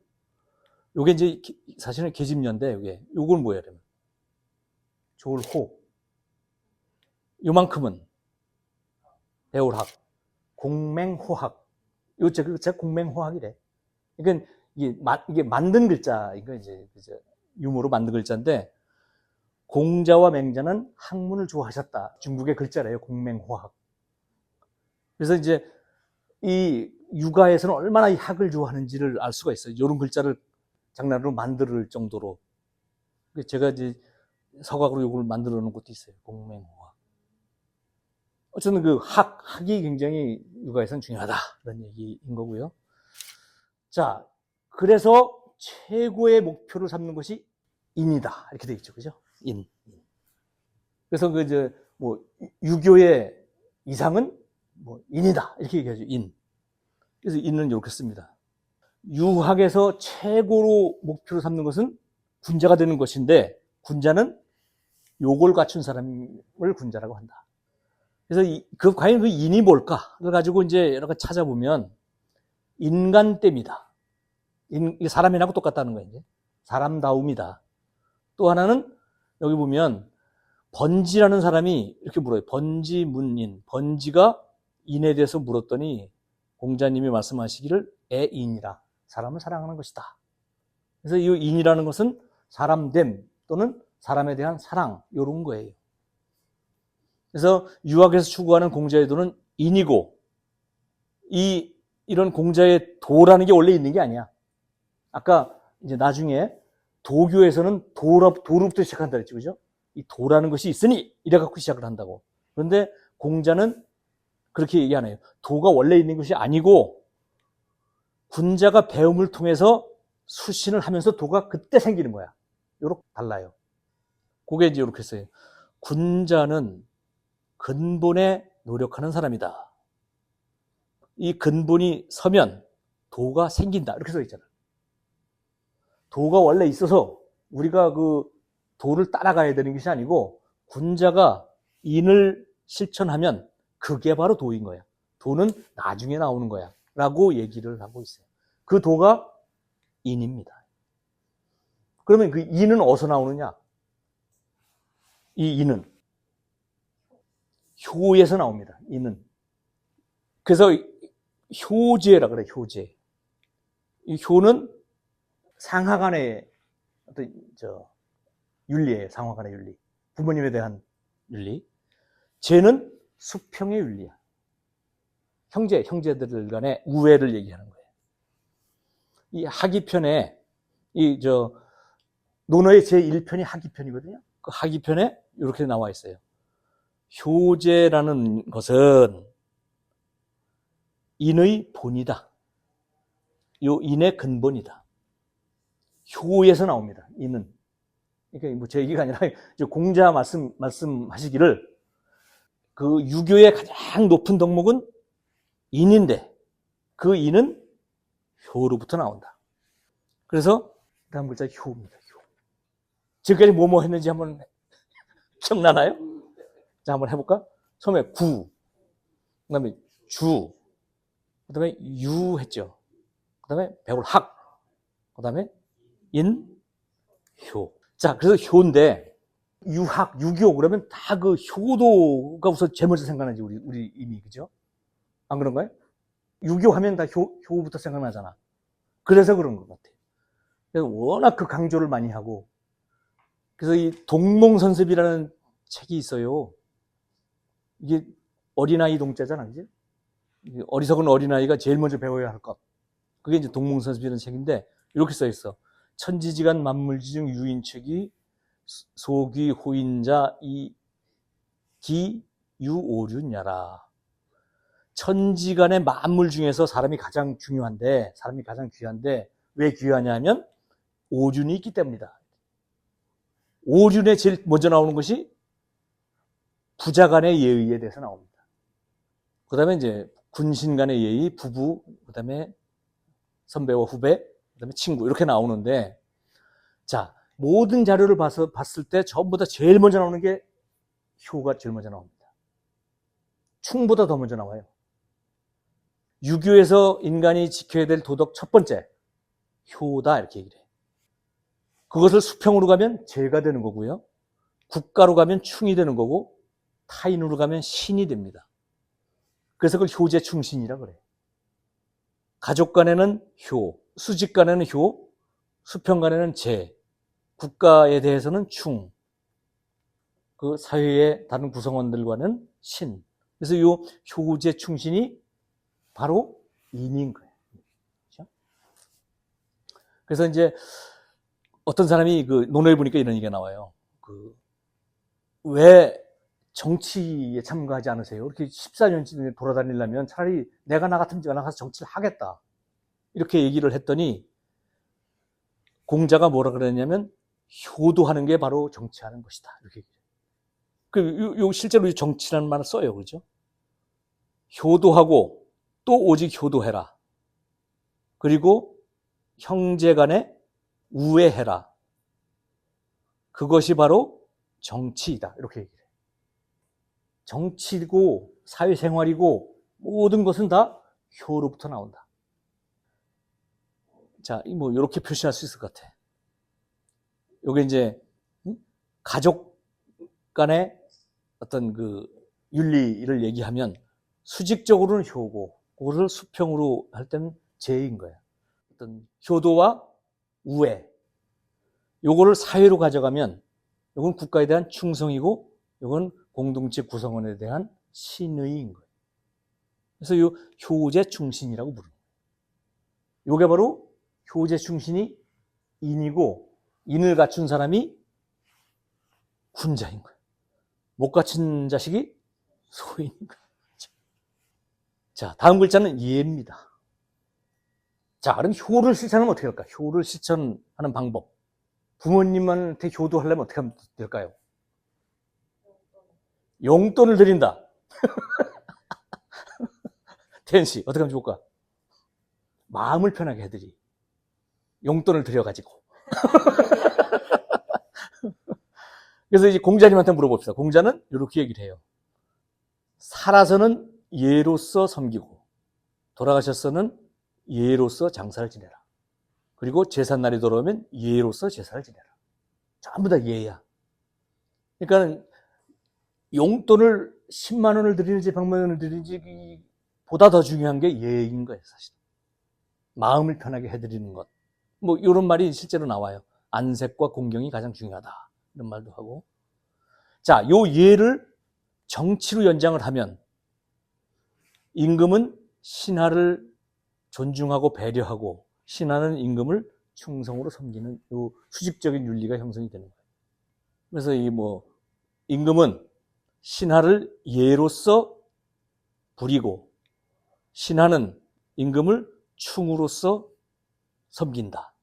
요게 이제 사실은 계집년인데, 요건 뭐예요, 그러면? 졸호. 요만큼은 배울학. 공맹호학. 제가 공맹호학이래. 그러니까 이게 만든 글자, 이거 이제 유머로 만든 글자인데, 공자와 맹자는 학문을 좋아하셨다. 중국의 글자래요, 공맹호학. 그래서 이제 이 육아에서는 얼마나 이 학을 좋아하는지를 알 수가 있어요. 이런 글자를 장난으로 만들 정도로. 제가 이제 서각으로 이걸 만들어 놓은 것도 있어요. 공맹호학. 어쨌든 그 학이 굉장히 육아에서는 중요하다. 그런 얘기인 거고요. 자, 그래서 최고의 목표를 삼는 것이 인이다. 이렇게 돼 있죠. 그죠? 인. 그래서 유교의 이상은 인이다. 이렇게 얘기하죠. 인. 그래서 인은 이렇게 씁니다. 유학에서 최고로 목표로 삼는 것은 군자가 되는 것인데, 군자는 요걸 갖춘 사람을 군자라고 한다. 그래서 과연 그 인이 뭘까? 그걸 가지고 이제 여러 가지 찾아보면, 인간됨이다. 사람이라고 똑같다는 거예요. 이제. 사람다움이다. 또 하나는, 여기 보면, 번지라는 사람이 이렇게 물어요. 번지문인. 번지가 인에 대해서 물었더니, 공자님이 말씀하시기를 애인이라. 사람을 사랑하는 것이다. 그래서 이 인이라는 것은 사람됨 또는 사람에 대한 사랑, 이런 거예요. 그래서 유학에서 추구하는 공자의 도는 인이고, 이런 공자의 도라는 게 원래 있는 게 아니야. 아까 이제 나중에 도교에서는 도로부터 시작한다 그랬죠. 그죠? 이 도라는 것이 있으니 이래갖고 시작을 한다고. 그런데 공자는 그렇게 얘기 안 해요. 도가 원래 있는 것이 아니고, 군자가 배움을 통해서 수신을 하면서 도가 그때 생기는 거야. 요렇게 달라요. 그게 이제 이렇게 써요. 군자는 근본에 노력하는 사람이다. 이 근본이 서면 도가 생긴다. 이렇게 써 있잖아. 도가 원래 있어서 우리가 그 도를 따라가야 되는 것이 아니고, 군자가 인을 실천하면 그게 바로 도인 거야. 도는 나중에 나오는 거야. 라고 얘기를 하고 있어요. 그 도가 인입니다. 그러면 그 인은 어디서 나오느냐? 이 인은 효에서 나옵니다. 인은. 그래서 효제라 그래, 효제. 이 효는 상하간의 어떤 윤리예요. 상하간의 윤리. 부모님에 대한 윤리. 제는 수평의 윤리야. 형제들 간의 우애를 얘기하는 거예요. 이 하기편에 논어의 제1편이 하기편이거든요. 그 하기편에 이렇게 나와 있어요. 효제라는 것은 인의 본이다. 요 인의 근본이다. 효에서 나옵니다. 인은. 그러니까 뭐 제 얘기가 아니라 공자 말씀하시기를 그 유교의 가장 높은 덕목은 인인데 그 인은 효로부터 나온다. 그래서 다음 글자 효입니다. 효. 지금까지 뭐뭐 했는지 한번 기억나나요? 자, 한번 해볼까? 처음에 구, 그 다음에 주, 그 다음에 유 했죠. 그 다음에 배울 학, 그 다음에 인, 효. 자, 그래서 효인데, 유학, 유교, 그러면 다 그 효도가 우선 제일 먼저 생각나지, 우리 이미, 그죠? 안 그런가요? 유교 하면 다 효부터 생각나잖아. 그래서 그런 것 같아요. 그래서 워낙 그 강조를 많이 하고, 그래서 이 동몽선습이라는 책이 있어요. 이게 어린아이 동자잖아, 그지? 어리석은 어린아이가 제일 먼저 배워야 할 것. 그게 이제 동몽선습이라는 책인데, 이렇게 써있어. 천지지간 만물지중 유인책이 소귀 호인자 기유오륜야라. 천지간의 만물 중에서 사람이 가장 귀한데 왜 귀하냐면 오륜이 있기 때문이다. 오륜에 제일 먼저 나오는 것이 부자 간의 예의에 대해서 나옵니다. 그 다음에 이제 군신 간의 예의, 부부, 그 다음에 선배와 후배, 그 다음에 친구, 이렇게 나오는데, 자, 모든 자료를 봤을 때 전부 다 제일 먼저 나오는 게 효가 제일 먼저 나옵니다. 충보다 더 먼저 나와요. 유교에서 인간이 지켜야 될 도덕 첫 번째, 효다, 이렇게 얘기를 해요. 그것을 수평으로 가면 제가 되는 거고요. 국가로 가면 충이 되는 거고, 타인으로 가면 신이 됩니다. 그래서 그걸 효제충신이라 그래요. 가족 간에는 효, 수직 간에는 효, 수평 간에는 제, 국가에 대해서는 충, 그 사회의 다른 구성원들과는 신. 그래서 이 효제충신이 바로 인인 거예요. 그렇죠? 그래서 이제 어떤 사람이 그 논어에 보니까 이런 얘기가 나와요. 왜 정치에 참가하지 않으세요? 이렇게 14년째 돌아다니려면 차라리 내가 나 같으면 나가서 정치를 하겠다. 이렇게 얘기를 했더니 공자가 뭐라 그랬냐면 효도하는 게 바로 정치하는 것이다. 이렇게 얘기해요. 실제로 정치라는 말을 써요. 그렇죠? 효도하고 또 오직 효도해라. 그리고 형제 간에 우애해라. 그것이 바로 정치이다. 이렇게 얘기를 해요. 정치고 사회생활이고 모든 것은 다 효로부터 나온다. 자, 뭐 이렇게 표시할 수 있을 것 같아. 요게 이제 가족 간의 어떤 그 윤리를 얘기하면 수직적으로는 효고 그것을 수평으로 할 때는 제인 거야. 어떤 효도와 우애. 요거를 사회로 가져가면 요건 국가에 대한 충성이고 요건 공동체 구성원에 대한 신의인 거예요. 그래서 요 효제 충신이라고 부르는 거예요. 요게 바로 효제 충신이 인이고 인을 갖춘 사람이 군자인 거예요. 못 갖춘 자식이 소인인 거예요. 자, 다음 글자는 예입니다. 자, 그럼 효를 실천하면 어떻게 할까? 효를 실천하는 방법. 부모님한테 효도하려면 어떻게 하면 될까요? 용돈을 드린다. 태연 씨, 어떻게 하면 좋을까? 마음을 편하게 해드리. 용돈을 드려가지고. 그래서 이제 공자님한테 물어봅시다. 공자는 이렇게 얘기를 해요. 살아서는 예로서 섬기고 돌아가셨서는 예로서 장사를 지내라. 그리고 제삿날이 돌아오면 예로서 제사를 지내라. 전부 다 예야. 그러니까 용돈을 10만 원을 드리는지 100만 원을 드리는지 보다 더 중요한 게 예인 거예요, 사실. 마음을 편하게 해드리는 것. 뭐 이런 말이 실제로 나와요. 안색과 공경이 가장 중요하다. 이런 말도 하고. 자, 요 예를 정치로 연장을 하면 임금은 신하를 존중하고 배려하고 신하는 임금을 충성으로 섬기는 요 수직적인 윤리가 형성이 되는 거예요. 그래서 이 뭐 임금은 신하를 예로서 부리고 신하는 임금을 충으로서 섬긴다.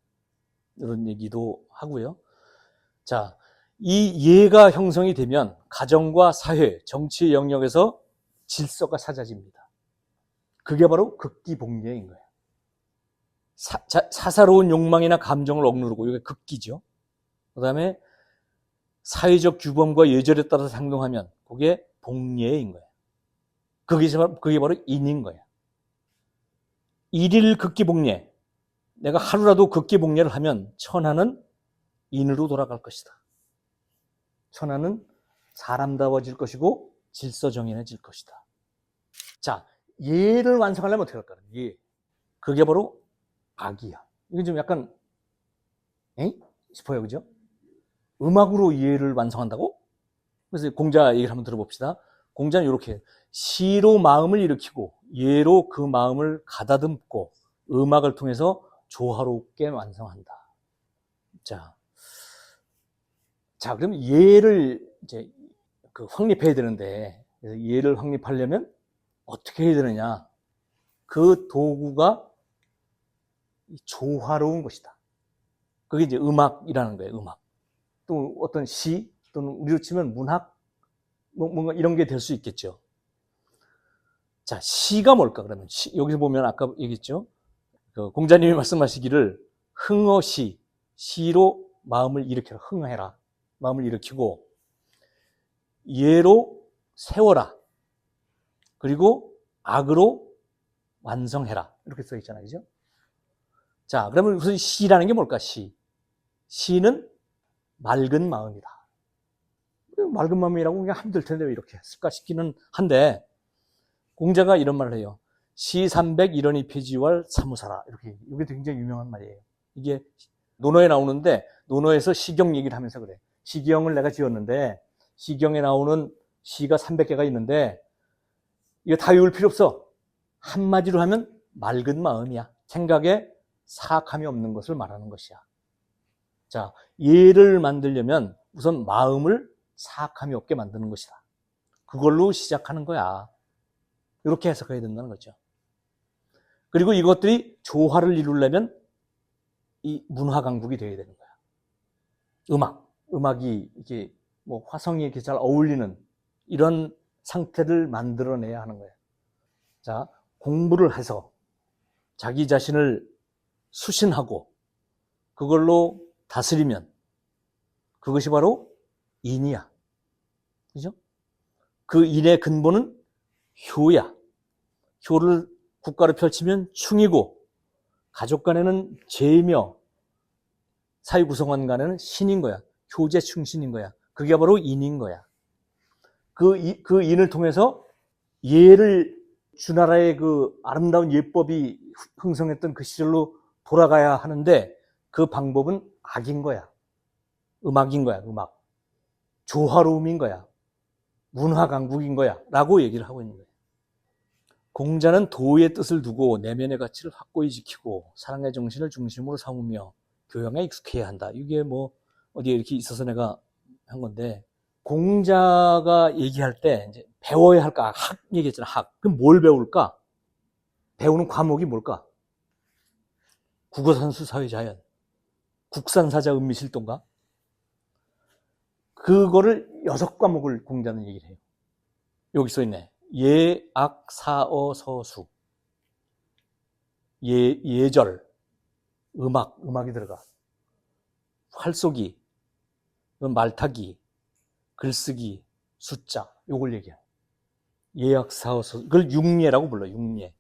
이런 얘기도 하고요. 자, 이 예가 형성이 되면 가정과 사회, 정치 영역에서 질서가 찾아집니다. 그게 바로 극기복례인 거예요. 사사로운 욕망이나 감정을 억누르고 이게 극기죠. 그 다음에 사회적 규범과 예절에 따라서 행동하면 그게 복례인 거예요. 그게 바로 인인 거예요. 일일 극기복례. 내가 하루라도 극기복례를 하면 천하는 인으로 돌아갈 것이다. 천하는 사람다워질 것이고 질서정연해질 것이다. 자, 예를 완성하려면 어떻게 할까요? 예. 그게 바로 악이야. 이게 좀 약간 싶어요, 그죠? 음악으로 예를 완성한다고? 그래서 공자 얘기를 한번 들어봅시다. 공자는 이렇게 시로 마음을 일으키고 예로 그 마음을 가다듬고 음악을 통해서 조화롭게 완성한다. 자, 그럼 예를 이제 확립해야 되는데 예를 확립하려면 어떻게 해야 되느냐? 그 도구가 조화로운 것이다. 그게 이제 음악이라는 거예요. 음악. 또 어떤 시 또는 우리로 치면 문학 뭔가 이런 게 될 수 있겠죠. 자, 시가 뭘까 그러면? 여기서 보면 아까 얘기했죠. 공자님이 말씀하시기를 흥어시, 시로 마음을 일으켜라. 흥해라. 마음을 일으키고 예로 세워라. 그리고 악으로 완성해라. 이렇게 써 있잖아요. 그죠? 자, 그러면 우선 시라는 게 뭘까? 시는 맑은 마음이다. 맑은 마음이라고 그냥 하면 될 텐데 왜 이렇게 했을까 싶기는 한데 공자가 이런 말을 해요. 시 300 일원이 폐지왈 사무사라. 이렇게. 이게 굉장히 유명한 말이에요. 이게 논어에 나오는데 논어에서 시경 얘기를 하면서 그래. 시경을 내가 지었는데 시경에 나오는 시가 300개가 있는데 이거 다 외울 필요 없어. 한마디로 하면 맑은 마음이야. 생각에 사악함이 없는 것을 말하는 것이야. 자, 예를 만들려면 우선 마음을 사악함이 없게 만드는 것이다. 그걸로 시작하는 거야. 이렇게 해석해야 된다는 거죠. 그리고 이것들이 조화를 이루려면 이 문화 강국이 되어야 되는 거야. 음악이 이게 뭐 화성이 이렇게 잘 어울리는 이런 상태를 만들어내야 하는 거예요. 자, 공부를 해서 자기 자신을 수신하고 그걸로 다스리면 그것이 바로 인이야. 그죠? 그 인의 근본은 효야. 효를 국가로 펼치면 충이고 가족 간에는 제이며 사회 구성원 간에는 신인 거야. 효제 충신인 거야. 그게 바로 인인 거야. 그 인을 통해서 예를 주나라의 그 아름다운 예법이 흥성했던 그 시절로 돌아가야 하는데 그 방법은 악인 거야. 음악인 거야. 음악. 조화로움인 거야. 문화 강국인 거야. 라고 얘기를 하고 있는 거예요. 공자는 도의 뜻을 두고 내면의 가치를 확고히 지키고 사랑의 정신을 중심으로 삼으며 교양에 익숙해야 한다. 이게 뭐 어디에 이렇게 있어서 내가 한 건데 공자가 얘기할 때 이제 배워야 할까? 학 얘기했잖아. 학. 그럼 뭘 배울까? 배우는 과목이 뭘까? 국어산수 사회자연, 국산사자 은미실동가? 그거를 6과목을 공자는 얘기를 해요. 여기 써 있네. 예, 악, 사어, 서수. 예절, 음악이 들어가. 활쏘기, 말타기, 글쓰기, 숫자, 요걸 얘기해요. 예약사서, 그걸 육례라고 불러요, 육례.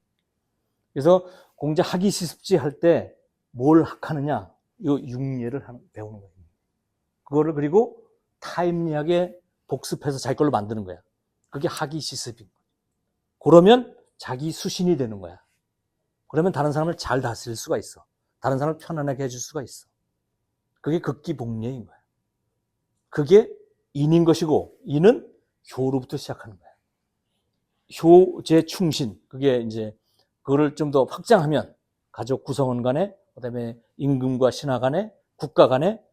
그래서 공자 학위시습지 할 때 뭘 학하느냐? 이 육례를 배우는 거예요. 그거를 그리고 타임리하게 복습해서 자기 걸로 만드는 거야. 그게 학위시습인 거야. 그러면 자기 수신이 되는 거야. 그러면 다른 사람을 잘 다스릴 수가 있어. 다른 사람을 편안하게 해줄 수가 있어. 그게 극기복례인 거야. 그게 인인 것이고, 인은 효로부터 시작하는 거야. 효제 충신. 그게 이제, 그거를 좀 더 확장하면, 가족 구성원 간에, 그 다음에 임금과 신하 간에, 국가 간에,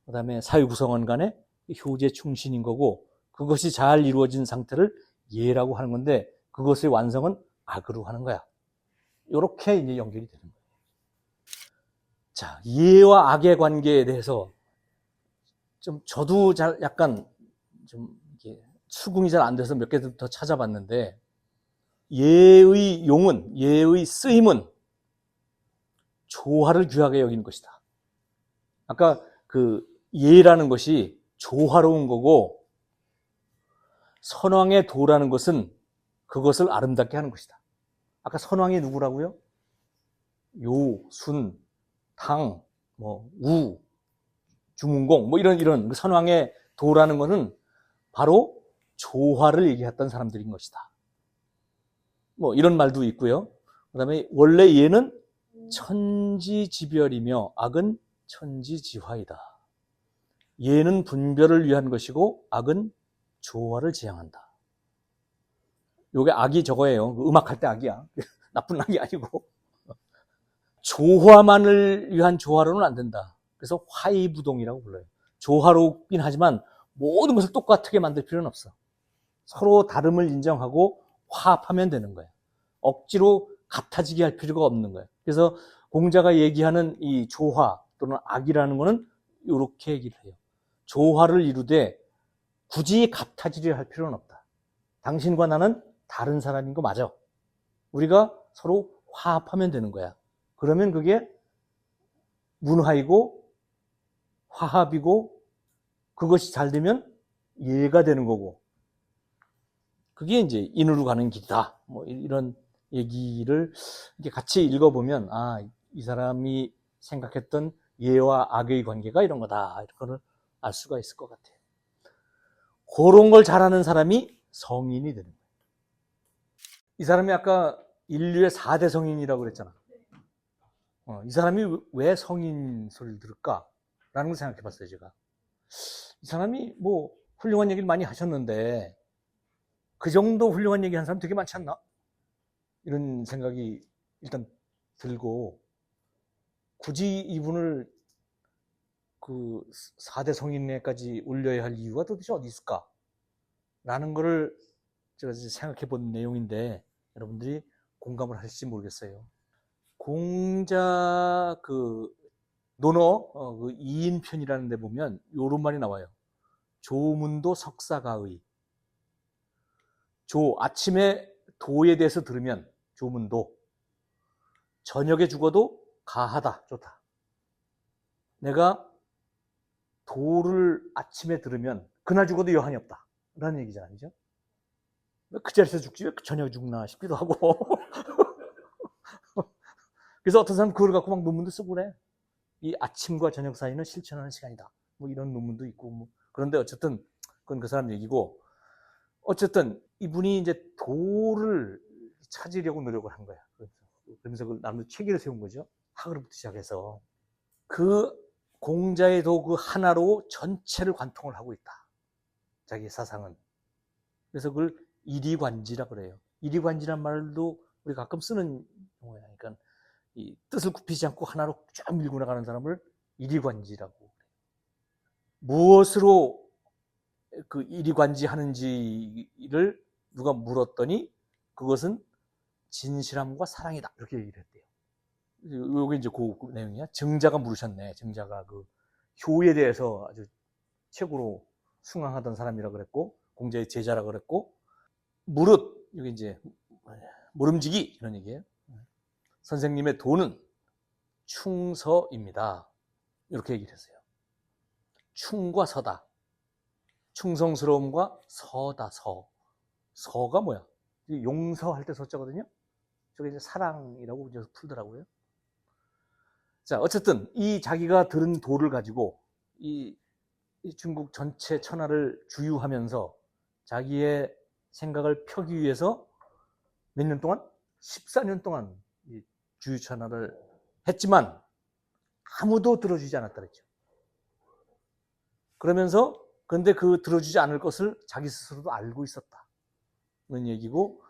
그 다음에 사회 구성원 간에 효제 충신인 거고, 그것이 잘 이루어진 상태를 예라고 하는 건데, 그것의 완성은 악으로 하는 거야. 이렇게 이제 연결이 되는 거예요. 자, 예와 악의 관계에 대해서 좀 저도 약간 좀 이게 수긍이 잘 안 돼서 몇 개 더 찾아봤는데, 예의 용은, 예의 쓰임은 조화를 귀하게 여기는 것이다. 아까 그 예라는 것이 조화로운 거고, 선왕의 도라는 것은 그것을 아름답게 하는 것이다. 아까 선왕이 누구라고요? 요, 순, 당, 우, 주문공, 이런 선왕의 도라는 것은 바로 조화를 얘기했던 사람들인 것이다. 이런 말도 있고요. 그 다음에 원래 예는 천지지별이며 악은 천지지화이다. 예는 분별을 위한 것이고 악은 조화를 지향한다. 요게 악이 저거예요. 음악할 때 악이야. 나쁜 악이 아니고. 조화만을 위한 조화로는 안 된다. 그래서 화이부동이라고 불러요. 조화롭긴 하지만 모든 것을 똑같게 만들 필요는 없어. 서로 다름을 인정하고 화합하면 되는 거예요. 억지로 같아지게 할 필요가 없는 거예요. 그래서 공자가 얘기하는 이 조화 또는 악이라는 거는 이렇게 얘기를 해요. 조화를 이루되 굳이 같아지려 할 필요는 없다. 당신과 나는 다른 사람인 거 맞아. 우리가 서로 화합하면 되는 거야. 그러면 그게 문화이고 화합이고 그것이 잘 되면 예가 되는 거고, 그게 이제 인으로 가는 길이다. 이런 얘기를 이렇게 같이 읽어보면, 이 사람이 생각했던 예와 악의 관계가 이런 거다. 이런 거를 알 수가 있을 것 같아요. 그런 걸 잘하는 사람이 성인이 되는 거예요. 이 사람이 아까 인류의 4대 성인이라고 그랬잖아. 이 사람이 왜 성인 소리를 들을까? 라는 걸 생각해 봤어요, 제가. 이 사람이 훌륭한 얘기를 많이 하셨는데, 그 정도 훌륭한 얘기 한 사람 되게 많지 않나? 이런 생각이 일단 들고, 굳이 이분을 그 4대 성인에까지 올려야 할 이유가 도대체 어디 있을까? 라는 거를 제가 생각해 본 내용인데, 여러분들이 공감을 하실지 모르겠어요. 공자 논어 그 2인편이라는 데 보면 요런 말이 나와요. 조문도 석사가의. 아침에 도에 대해서 들으면 조문도, 저녁에 죽어도 가하다, 좋다. 내가 도를 아침에 들으면 그날 죽어도 여한이 없다 라는 얘기잖아요. 그죠? 그 자리에서 죽지 왜 저녁에 죽나 싶기도 하고. 그래서 어떤 사람은 그걸 갖고 막 논문도 쓰고 그래. 이 아침과 저녁 사이는 실천하는 시간이다. 이런 논문도 있고. 그런데 어쨌든 그건 그 사람 얘기고, 어쨌든 이분이 이제 도를 찾으려고 노력을 한 거야. 그러면서 그 나름대로 체계를 세운 거죠. 학으로부터 시작해서. 그 공자의 도 그 하나로 전체를 관통을 하고 있다. 자기 사상은. 그래서 그걸 이리관지라 그래요. 이리관지란 말도 우리 가끔 쓰는 용어야. 그러니까 이 뜻을 굽히지 않고 하나로 쫙 밀고 나가는 사람을 이리관지라고. 무엇으로 그 이리관지 하는지를 누가 물었더니 그것은 진실함과 사랑이다. 이렇게 얘기를 했대요. 요게 이제 그 내용이야. 정자가 물으셨네. 정자가 그 효에 대해서 아주 최고로 숭앙하던 사람이라 그랬고, 공자의 제자라 그랬고, 무릇, 이게 이제 모름지기 이런 얘기예요. 선생님의 도는 충서입니다. 이렇게 얘기를 했어요. 충과 서다. 충성스러움과 서다, 서. 서가 뭐야? 용서할 때 서자거든요. 저게 이제 사랑이라고 이제 풀더라고요. 자, 어쨌든 이 자기가 들은 도를 가지고 이 중국 전체 천하를 주유하면서 자기의 생각을 펴기 위해서 몇 년 동안? 14년 동안 이 주유천하를 했지만 아무도 들어주지 않았다 그랬죠. 그러면서 근데 그 들어주지 않을 것을 자기 스스로도 알고 있었다는 얘기고,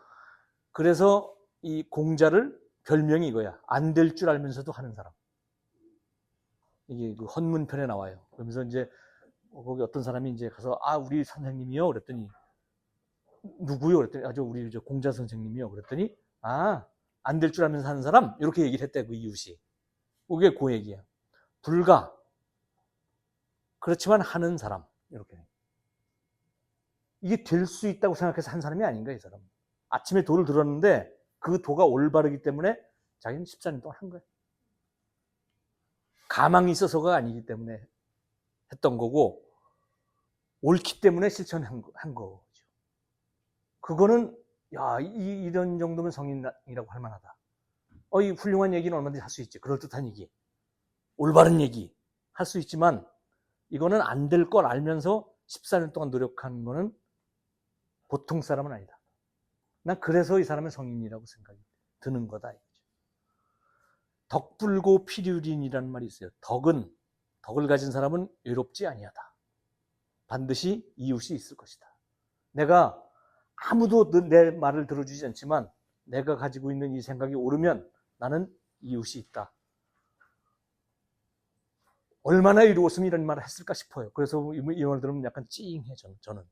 그래서 이 공자를 별명이 이거야. 안 될 줄 알면서도 하는 사람. 이게 그 헌문편에 나와요. 그러면서 이제 거기 어떤 사람이 이제 가서 우리 선생님이요 그랬더니 누구요 그랬더니 저 우리 공자 선생님이요 그랬더니 안 될 줄 알면서 하는 사람 이렇게 얘기를 했대 그 이웃이. 그게 그 얘기야. 불가 그렇지만 하는 사람 이렇게. 이게 될 수 있다고 생각해서 한 사람이 아닌가 이 사람. 아침에 도를 들었는데 그 도가 올바르기 때문에 자기는 14년 동안 한 거야. 가망이 있어서가 아니기 때문에 했던 거고 옳기 때문에 실천한 거죠. 그거는 이런 정도면 성인이라고 할 만하다. 이 훌륭한 얘기는 얼마든지 할 수 있지. 그럴듯한 얘기, 올바른 얘기 할 수 있지만 이거는 안 될 걸 알면서 14년 동안 노력한 거는 보통 사람은 아니다. 난 그래서 이 사람은 성인이라고 생각이 드는 거다. 덕불고 필유린이라는 말이 있어요. 덕을 가진 사람은 외롭지 아니하다. 반드시 이웃이 있을 것이다. 내가 아무도 내 말을 들어주지 않지만 내가 가지고 있는 이 생각이 옳으면 나는 이웃이 있다. 얼마나 이루었으면 이런 말을 했을까 싶어요. 그래서 이 말 들으면 약간 찡해 저는.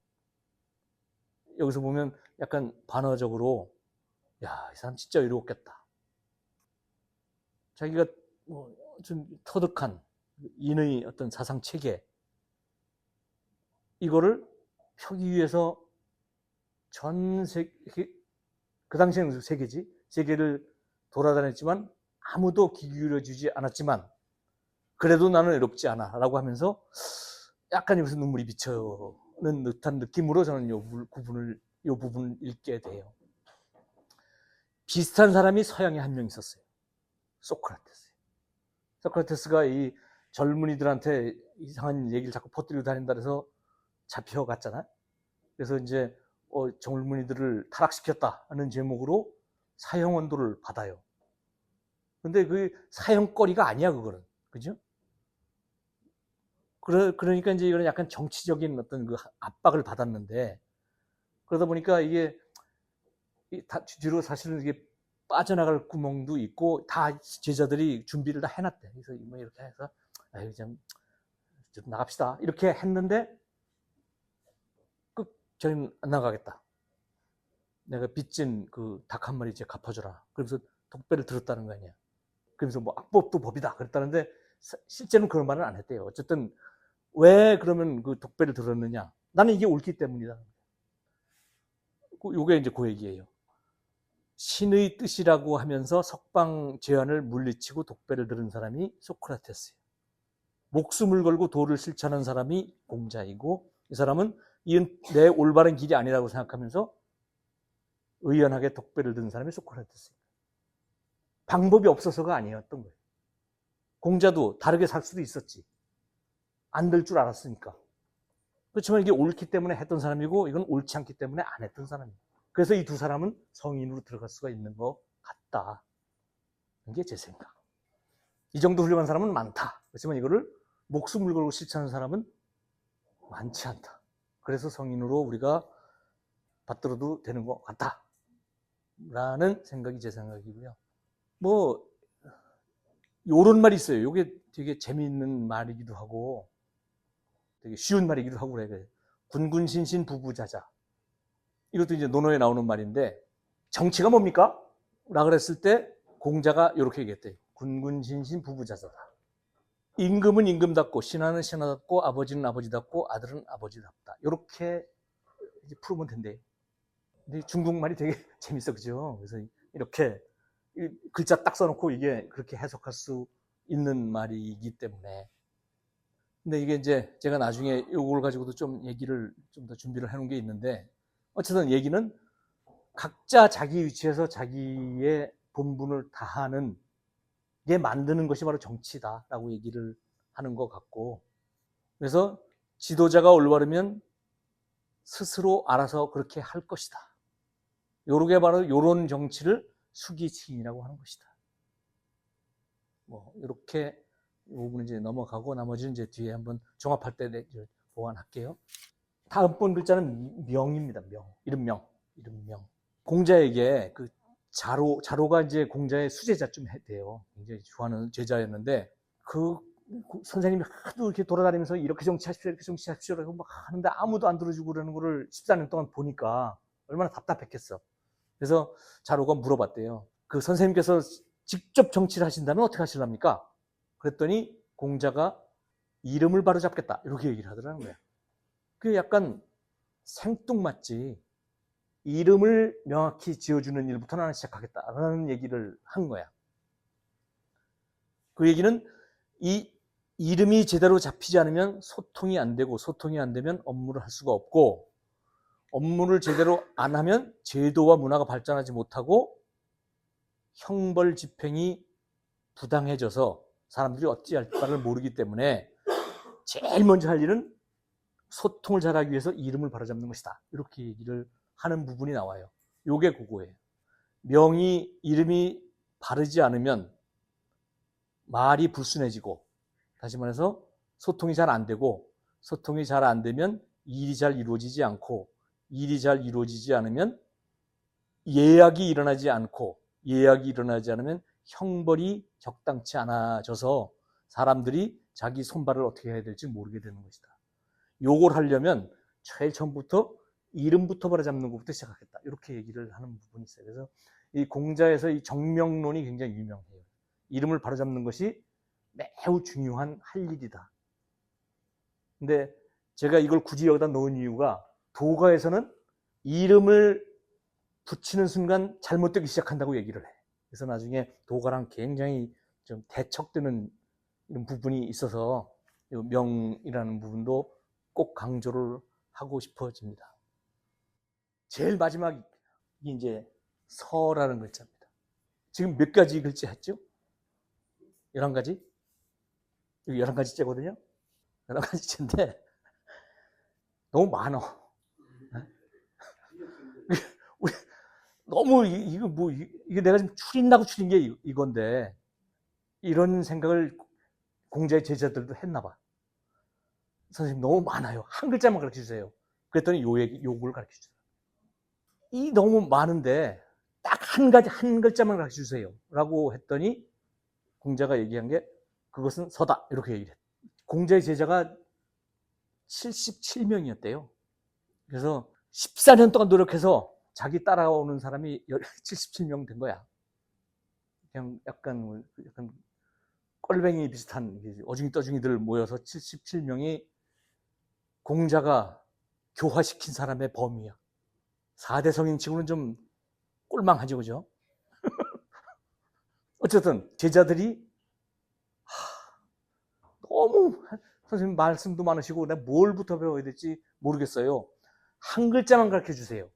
여기서 보면 약간 반어적으로 이 사람 진짜 이루었겠다. 자기가 좀 터득한 인의 어떤 사상 체계 이거를 펴기 위해서 전 세계, 그 당시에는 세계를 돌아다녔지만 아무도 귀 기울여주지 않았지만 그래도 나는 외롭지 않아 라고 하면서 약간 여기서 눈물이 비쳐는 듯한 느낌으로 저는 이 부분을 읽게 돼요. 비슷한 사람이 서양에 한 명 있었어요. 소크라테스. 소크라테스가 이 젊은이들한테 이상한 얘기를 자꾸 퍼뜨리고 다닌다 해서 잡혀갔잖아요. 그래서 이제 젊은이들을 타락시켰다 하는 제목으로 사형원도를 받아요. 근데 그 사형거리가 아니야 그거는. 그죠? 그러니까 이제 이거는 약간 정치적인 어떤 그 압박을 받았는데 그러다 보니까 이게 뒤로 사실은 이게 빠져나갈 구멍도 있고 다 제자들이 준비를 다 해놨대. 그래서 뭐 이렇게 해서 좀 나갑시다 이렇게 했는데 저는 안 나가겠다. 내가 빚진 그 닭 한 마리 이제 갚아줘라. 그러면서 독배를 들었다는 거 아니야. 그러면서 뭐 악법도 법이다 그랬다는데 실제는 그런 말은 안 했대요. 어쨌든 왜 그러면 그 독배를 들었느냐? 나는 이게 옳기 때문이다. 요게 이제 그 얘기예요. 신의 뜻이라고 하면서 석방 제안을 물리치고 독배를 들은 사람이 소크라테스예요. 목숨을 걸고 도를 실천한 사람이 공자이고 이 사람은 이건 내 올바른 길이 아니라고 생각하면서 의연하게 독배를 든 사람이 소크라테스입니다. 방법이 없어서가 아니었던 거예요. 공자도 다르게 살 수도 있었지. 안 될 줄 알았으니까. 그렇지만 이게 옳기 때문에 했던 사람이고 이건 옳지 않기 때문에 안 했던 사람이에요. 그래서 이 두 사람은 성인으로 들어갈 수가 있는 것 같다. 이게 제 생각. 이 정도 훌륭한 사람은 많다. 그렇지만 이거를 목숨을 걸고 실천하는 사람은 많지 않다. 그래서 성인으로 우리가 받들어도 되는 것 같다. 라는 생각이 제 생각이고요. 뭐 요런 말이 있어요. 요게 되게 재미있는 말이기도 하고 되게 쉬운 말이기도 하고 그래. 군군신신 부부자자. 이것도 이제 논어에 나오는 말인데 정치가 뭡니까? 라 그랬을 때 공자가 이렇게 얘기했대요. 군군신신 부부자자다. 임금은 임금답고 신하는 신하답고 아버지는 아버지답고 아들은 아버지답다. 이렇게 이제 풀으면 된대요. 근데 중국말이 되게 재밌어, 그죠? 그래서 이렇게 글자 딱 써놓고 이게 그렇게 해석할 수 있는 말이기 때문에. 근데 이게 이제 제가 나중에 이걸 가지고도 좀 얘기를 좀 더 준비를 해놓은 게 있는데 어쨌든 얘기는 각자 자기 위치에서 자기의 본분을 다하는 게 만드는 것이 바로 정치다라고 얘기를 하는 것 같고, 그래서 지도자가 올바르면 스스로 알아서 그렇게 할 것이다. 요게 바로 요런 정치를 수기층이라고 하는 것이다. 뭐 이렇게 이 부분은 이제 넘어가고 나머지는 이제 뒤에 한번 종합할 때 보완할게요. 다음 글자는 명입니다. 이름명. 공자에게 그 자로가 이제 공자의 수제자쯤 돼요. 굉장히 좋아하는 제자였는데 그 선생님이 하도 이렇게 돌아다니면서 이렇게 정치하십시오, 이렇게 정치하십시오라고 막 하는데 아무도 안 들어주고 그러는 거를 14년 동안 보니까 얼마나 답답했겠어. 그래서 자로가 물어봤대요. 그 선생님께서 직접 정치를 하신다면 어떻게 하실랍니까? 그랬더니 공자가 이름을 바로잡겠다 이렇게 얘기를 하더라는 거예요. 그게 약간 생뚱맞지. 이름을 명확히 지어주는 일부터 나는 시작하겠다라는 얘기를 한 거야. 그 얘기는 이 이름이 제대로 잡히지 않으면 소통이 안 되고, 소통이 안 되면 업무를 할 수가 없고, 업무를 제대로 안 하면 제도와 문화가 발전하지 못하고 형벌 집행이 부당해져서 사람들이 어찌할 바를 모르기 때문에 제일 먼저 할 일은 소통을 잘하기 위해서 이름을 바로잡는 것이다. 이렇게 얘기를 하는 부분이 나와요. 요게 그거예요. 이름이 바르지 않으면 말이 불순해지고, 다시 말해서 소통이 잘 안 되고, 소통이 잘 안 되면 일이 잘 이루어지지 않고, 일이 잘 이루어지지 않으면 예약이 일어나지 않고, 예약이 일어나지 않으면 형벌이 적당치 않아져서 사람들이 자기 손발을 어떻게 해야 될지 모르게 되는 것이다. 요걸 하려면 제일 처음부터 이름부터 바로잡는 것부터 시작하겠다. 이렇게 얘기를 하는 부분이 있어요. 그래서 이 공자에서 이 정명론이 굉장히 유명해요. 이름을 바로잡는 것이 매우 중요한 할 일이다. 근데 제가 이걸 굳이 여기다 넣은 이유가 도가에서는 이름을 붙이는 순간 잘못되기 시작한다고 얘기를 해. 그래서 나중에 도가랑 굉장히 좀 대척되는 이런 부분이 있어서 명이라는 부분도 꼭 강조를 하고 싶어집니다. 제일 마지막이 이제 서라는 글자입니다. 지금 몇 가지 글자 했죠? 11가지? 여기 11가지째거든요? 11가지째인데 너무 많아. 너무 이게 내가 지금 추린다고 추린 게 이건데 이런 생각을 공자의 제자들도 했나 봐. 선생님 너무 많아요. 한 글자만 가르쳐 주세요. 그랬더니 요걸 가르쳐 주세요. 이 너무 많은데 딱 한 글자만 가르쳐 주세요. 라고 했더니 공자가 얘기한 게 그것은 서다. 이렇게 얘기를 했어요. 공자의 제자가 77명이었대요. 그래서 14년 동안 노력해서 자기 따라오는 사람이 77명 된 거야. 그냥 약간 꼴뱅이 비슷한 어중이 떠중이들 모여서 77명이 공자가 교화시킨 사람의 범위야. 4대 성인치고는 좀 꼴망하죠, 그죠? 어쨌든 제자들이 너무 선생님 말씀도 많으시고 내가 뭘부터 배워야 될지 모르겠어요. 한 글자만 가르쳐 주세요.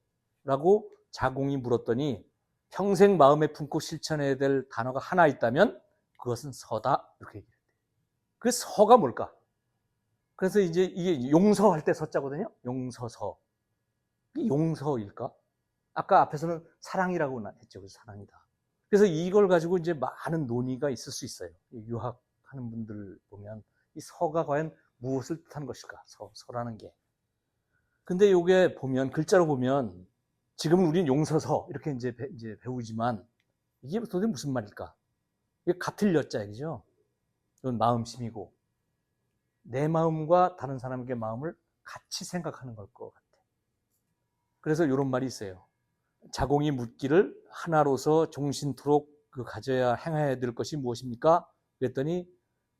라고 자공이 물었더니 평생 마음에 품고 실천해야 될 단어가 하나 있다면 그것은 서다. 이렇게 얘기했대요. 그 서가 뭘까? 그래서 이제 이게 용서할 때 서자거든요. 용서서. 이게 용서일까? 아까 앞에서는 사랑이라고 했죠. 그래서 사랑이다. 그래서 이걸 가지고 이제 많은 논의가 있을 수 있어요. 유학하는 분들 보면 이 서가 과연 무엇을 뜻하는 것일까? 서라는 게. 근데 이게 보면 글자로 보면 지금은 우리는 용서서 이렇게 이제 배우지만 이게 도대체 무슨 말일까? 이게 같을 여자야, 그죠? 이건 마음심이고 내 마음과 다른 사람의 마음을 같이 생각하는 걸 것 같아. 그래서 이런 말이 있어요. 자공이 묻기를 하나로서 종신토록 가져야 행해야 될 것이 무엇입니까? 그랬더니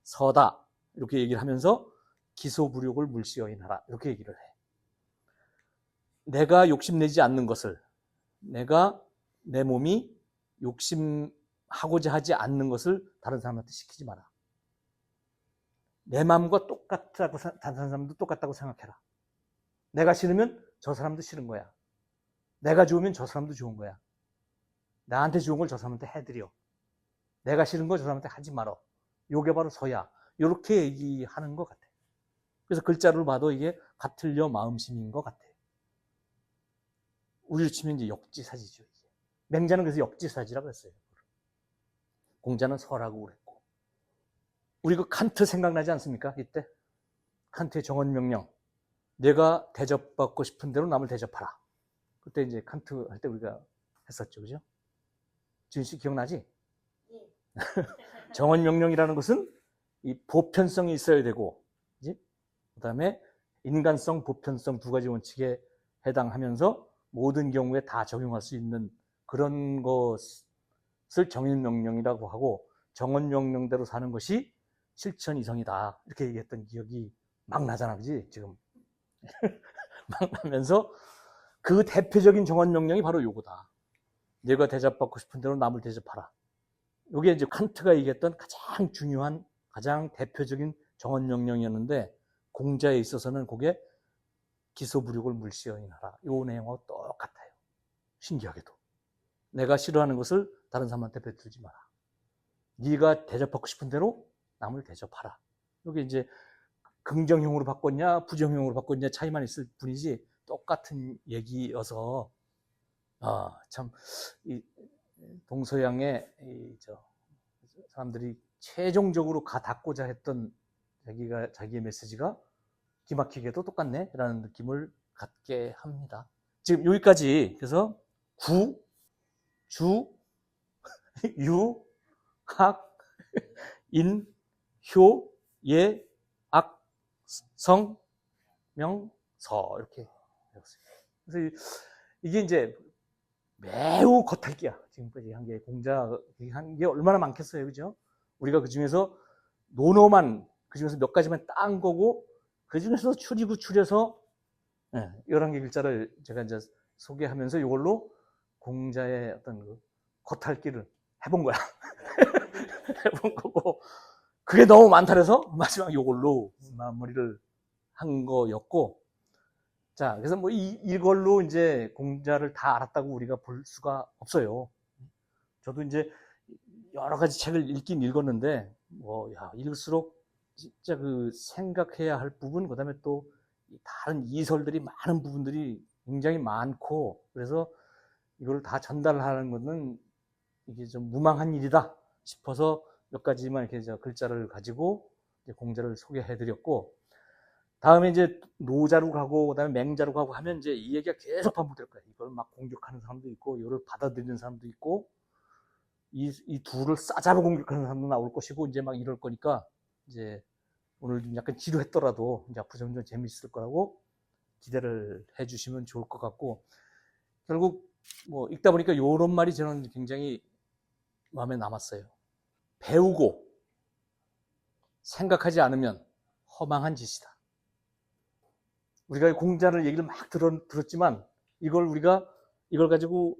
서다 이렇게 얘기를 하면서 기소불욕을 물시어인하라 이렇게 얘기를 해. 내가 욕심내지 않는 것을, 내가 내 몸이 욕심하고자 하지 않는 것을 다른 사람한테 시키지 마라. 내 마음과 똑같다고, 다른 사람도 똑같다고 생각해라. 내가 싫으면 저 사람도 싫은 거야. 내가 좋으면 저 사람도 좋은 거야. 나한테 좋은 걸 저 사람한테 해드려. 내가 싫은 거 저 사람한테 하지 말어. 요게 바로 서야. 이렇게 얘기하는 것 같아요. 그래서 글자를 봐도 이게 같을려 마음심인 것 같아요. 우리로 치면 이제 역지사지죠. 이게. 맹자는 그래서 역지사지라고 했어요. 공자는 서라고 그랬고. 우리 그 칸트 생각나지 않습니까? 이때 칸트의 정언명령. 내가 대접받고 싶은 대로 남을 대접하라. 그때 이제 칸트 할 때 우리가 했었죠, 그죠? 지은 씨 기억나지? 정언명령이라는 것은 이 보편성이 있어야 되고, 그지? 그다음에 인간성, 보편성 두 가지 원칙에 해당하면서 모든 경우에 다 적용할 수 있는 그런 것을 정인명령이라고 하고, 정언명령대로 사는 것이 실천 이성이다. 이렇게 얘기했던 기억이 막 나잖아, 그지? 지금 막 나면서 그 대표적인 정언명령이 바로 요거다. 내가 대접받고 싶은 대로 남을 대접하라. 이게 이제 칸트가 얘기했던 가장 중요한, 가장 대표적인 정언명령이었는데, 공자에 있어서는 그게 기소불육을 물시여인하라. 요 내용하고 똑같아요. 신기하게도. 내가 싫어하는 것을 다른 사람한테 베풀지 마라. 네가 대접받고 싶은 대로 남을 대접하라. 이게 이제 긍정형으로 바꿨냐 부정형으로 바꿨냐 차이만 있을 뿐이지 똑같은 얘기여서 참 이 동서양의 사람들이 최종적으로 닿고자 했던 자기의 메시지가 기막히게도 똑같네라는 느낌을 갖게 합니다. 지금 여기까지 그래서 구, 주, 유, 학, 인, 효, 예, 악, 성, 명, 서 이렇게 배웠어요. 그래서 이게 이제 매우 겉핥기야. 지금까지 한 게 공자 한 게 얼마나 많겠어요, 그죠? 우리가 그 중에서 논어만 그 중에서 몇 가지만 딴 거고 그 중에서 추려서 11개 글자를 제가 이제 소개하면서 이걸로 공자의 어떤 그 겉핥기를 해본 거야. 해본 거고 그게 너무 많다 그래서 마지막 이걸로 마무리를 한 거였고 자 그래서 뭐 이걸로 이제 공자를 다 알았다고 우리가 볼 수가 없어요. 저도 이제 여러 가지 책을 읽긴 읽었는데 읽을수록 진짜 그 생각해야 할 부분 그다음에 또 다른 이설들이 많은 부분들이 굉장히 많고 그래서 이걸 다 전달하는 것은 이게 좀 무망한 일이다 싶어서 몇 가지만 이렇게 글자를 가지고 이제 공자를 소개해드렸고 다음에 이제 노자로 가고 그다음에 맹자로 가고 하면 이제 이 얘기가 계속 반복될 거예요. 이걸 막 공격하는 사람도 있고 이걸 받아들이는 사람도 있고 이 둘을 싸잡아 공격하는 사람도 나올 것이고 이제 막 이럴 거니까 이제 오늘 좀 약간 지루했더라도 이제 앞으로 점점 재미있을 거라고 기대를 해주시면 좋을 것 같고 결국 뭐 읽다 보니까 이런 말이 저는 굉장히 마음에 남았어요. 배우고 생각하지 않으면 허망한 짓이다. 우리가 공자를 얘기를 막 들었지만 이걸 가지고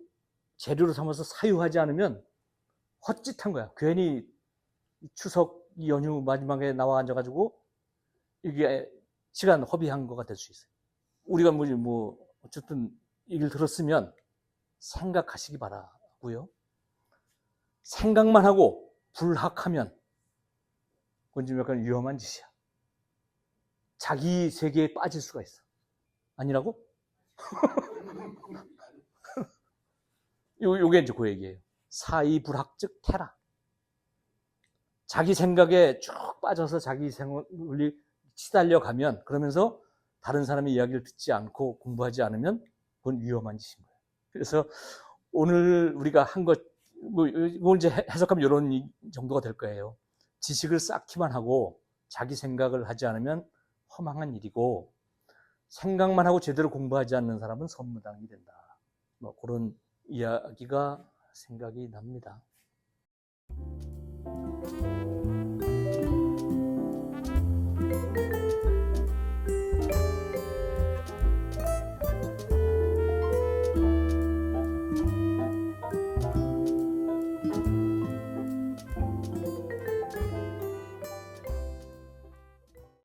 재료로 삼아서 사유하지 않으면 헛짓한 거야. 괜히 추석 연휴 마지막에 나와 앉아가지고 이게 시간 허비한 거가 될 수 있어요. 우리가 뭐 어쨌든 얘기를 들었으면 생각하시기 바라고요. 생각만 하고 불학하면 그건 좀 약간 위험한 짓이야. 자기 세계에 빠질 수가 있어. 아니라고? 요게 이제 그 얘기예요. 사이불학즉 태라. 자기 생각에 쭉 빠져서 자기 생활이 치달려 가면 그러면서 다른 사람의 이야기를 듣지 않고 공부하지 않으면 그건 위험한 짓인 거예요. 그래서 오늘 우리가 한 것, 이걸 이제 해석하면 이런 정도가 될 거예요. 지식을 쌓기만 하고 자기 생각을 하지 않으면 허망한 일이고 생각만 하고 제대로 공부하지 않는 사람은 선무당이 된다. 뭐 그런 이야기가 생각이 납니다.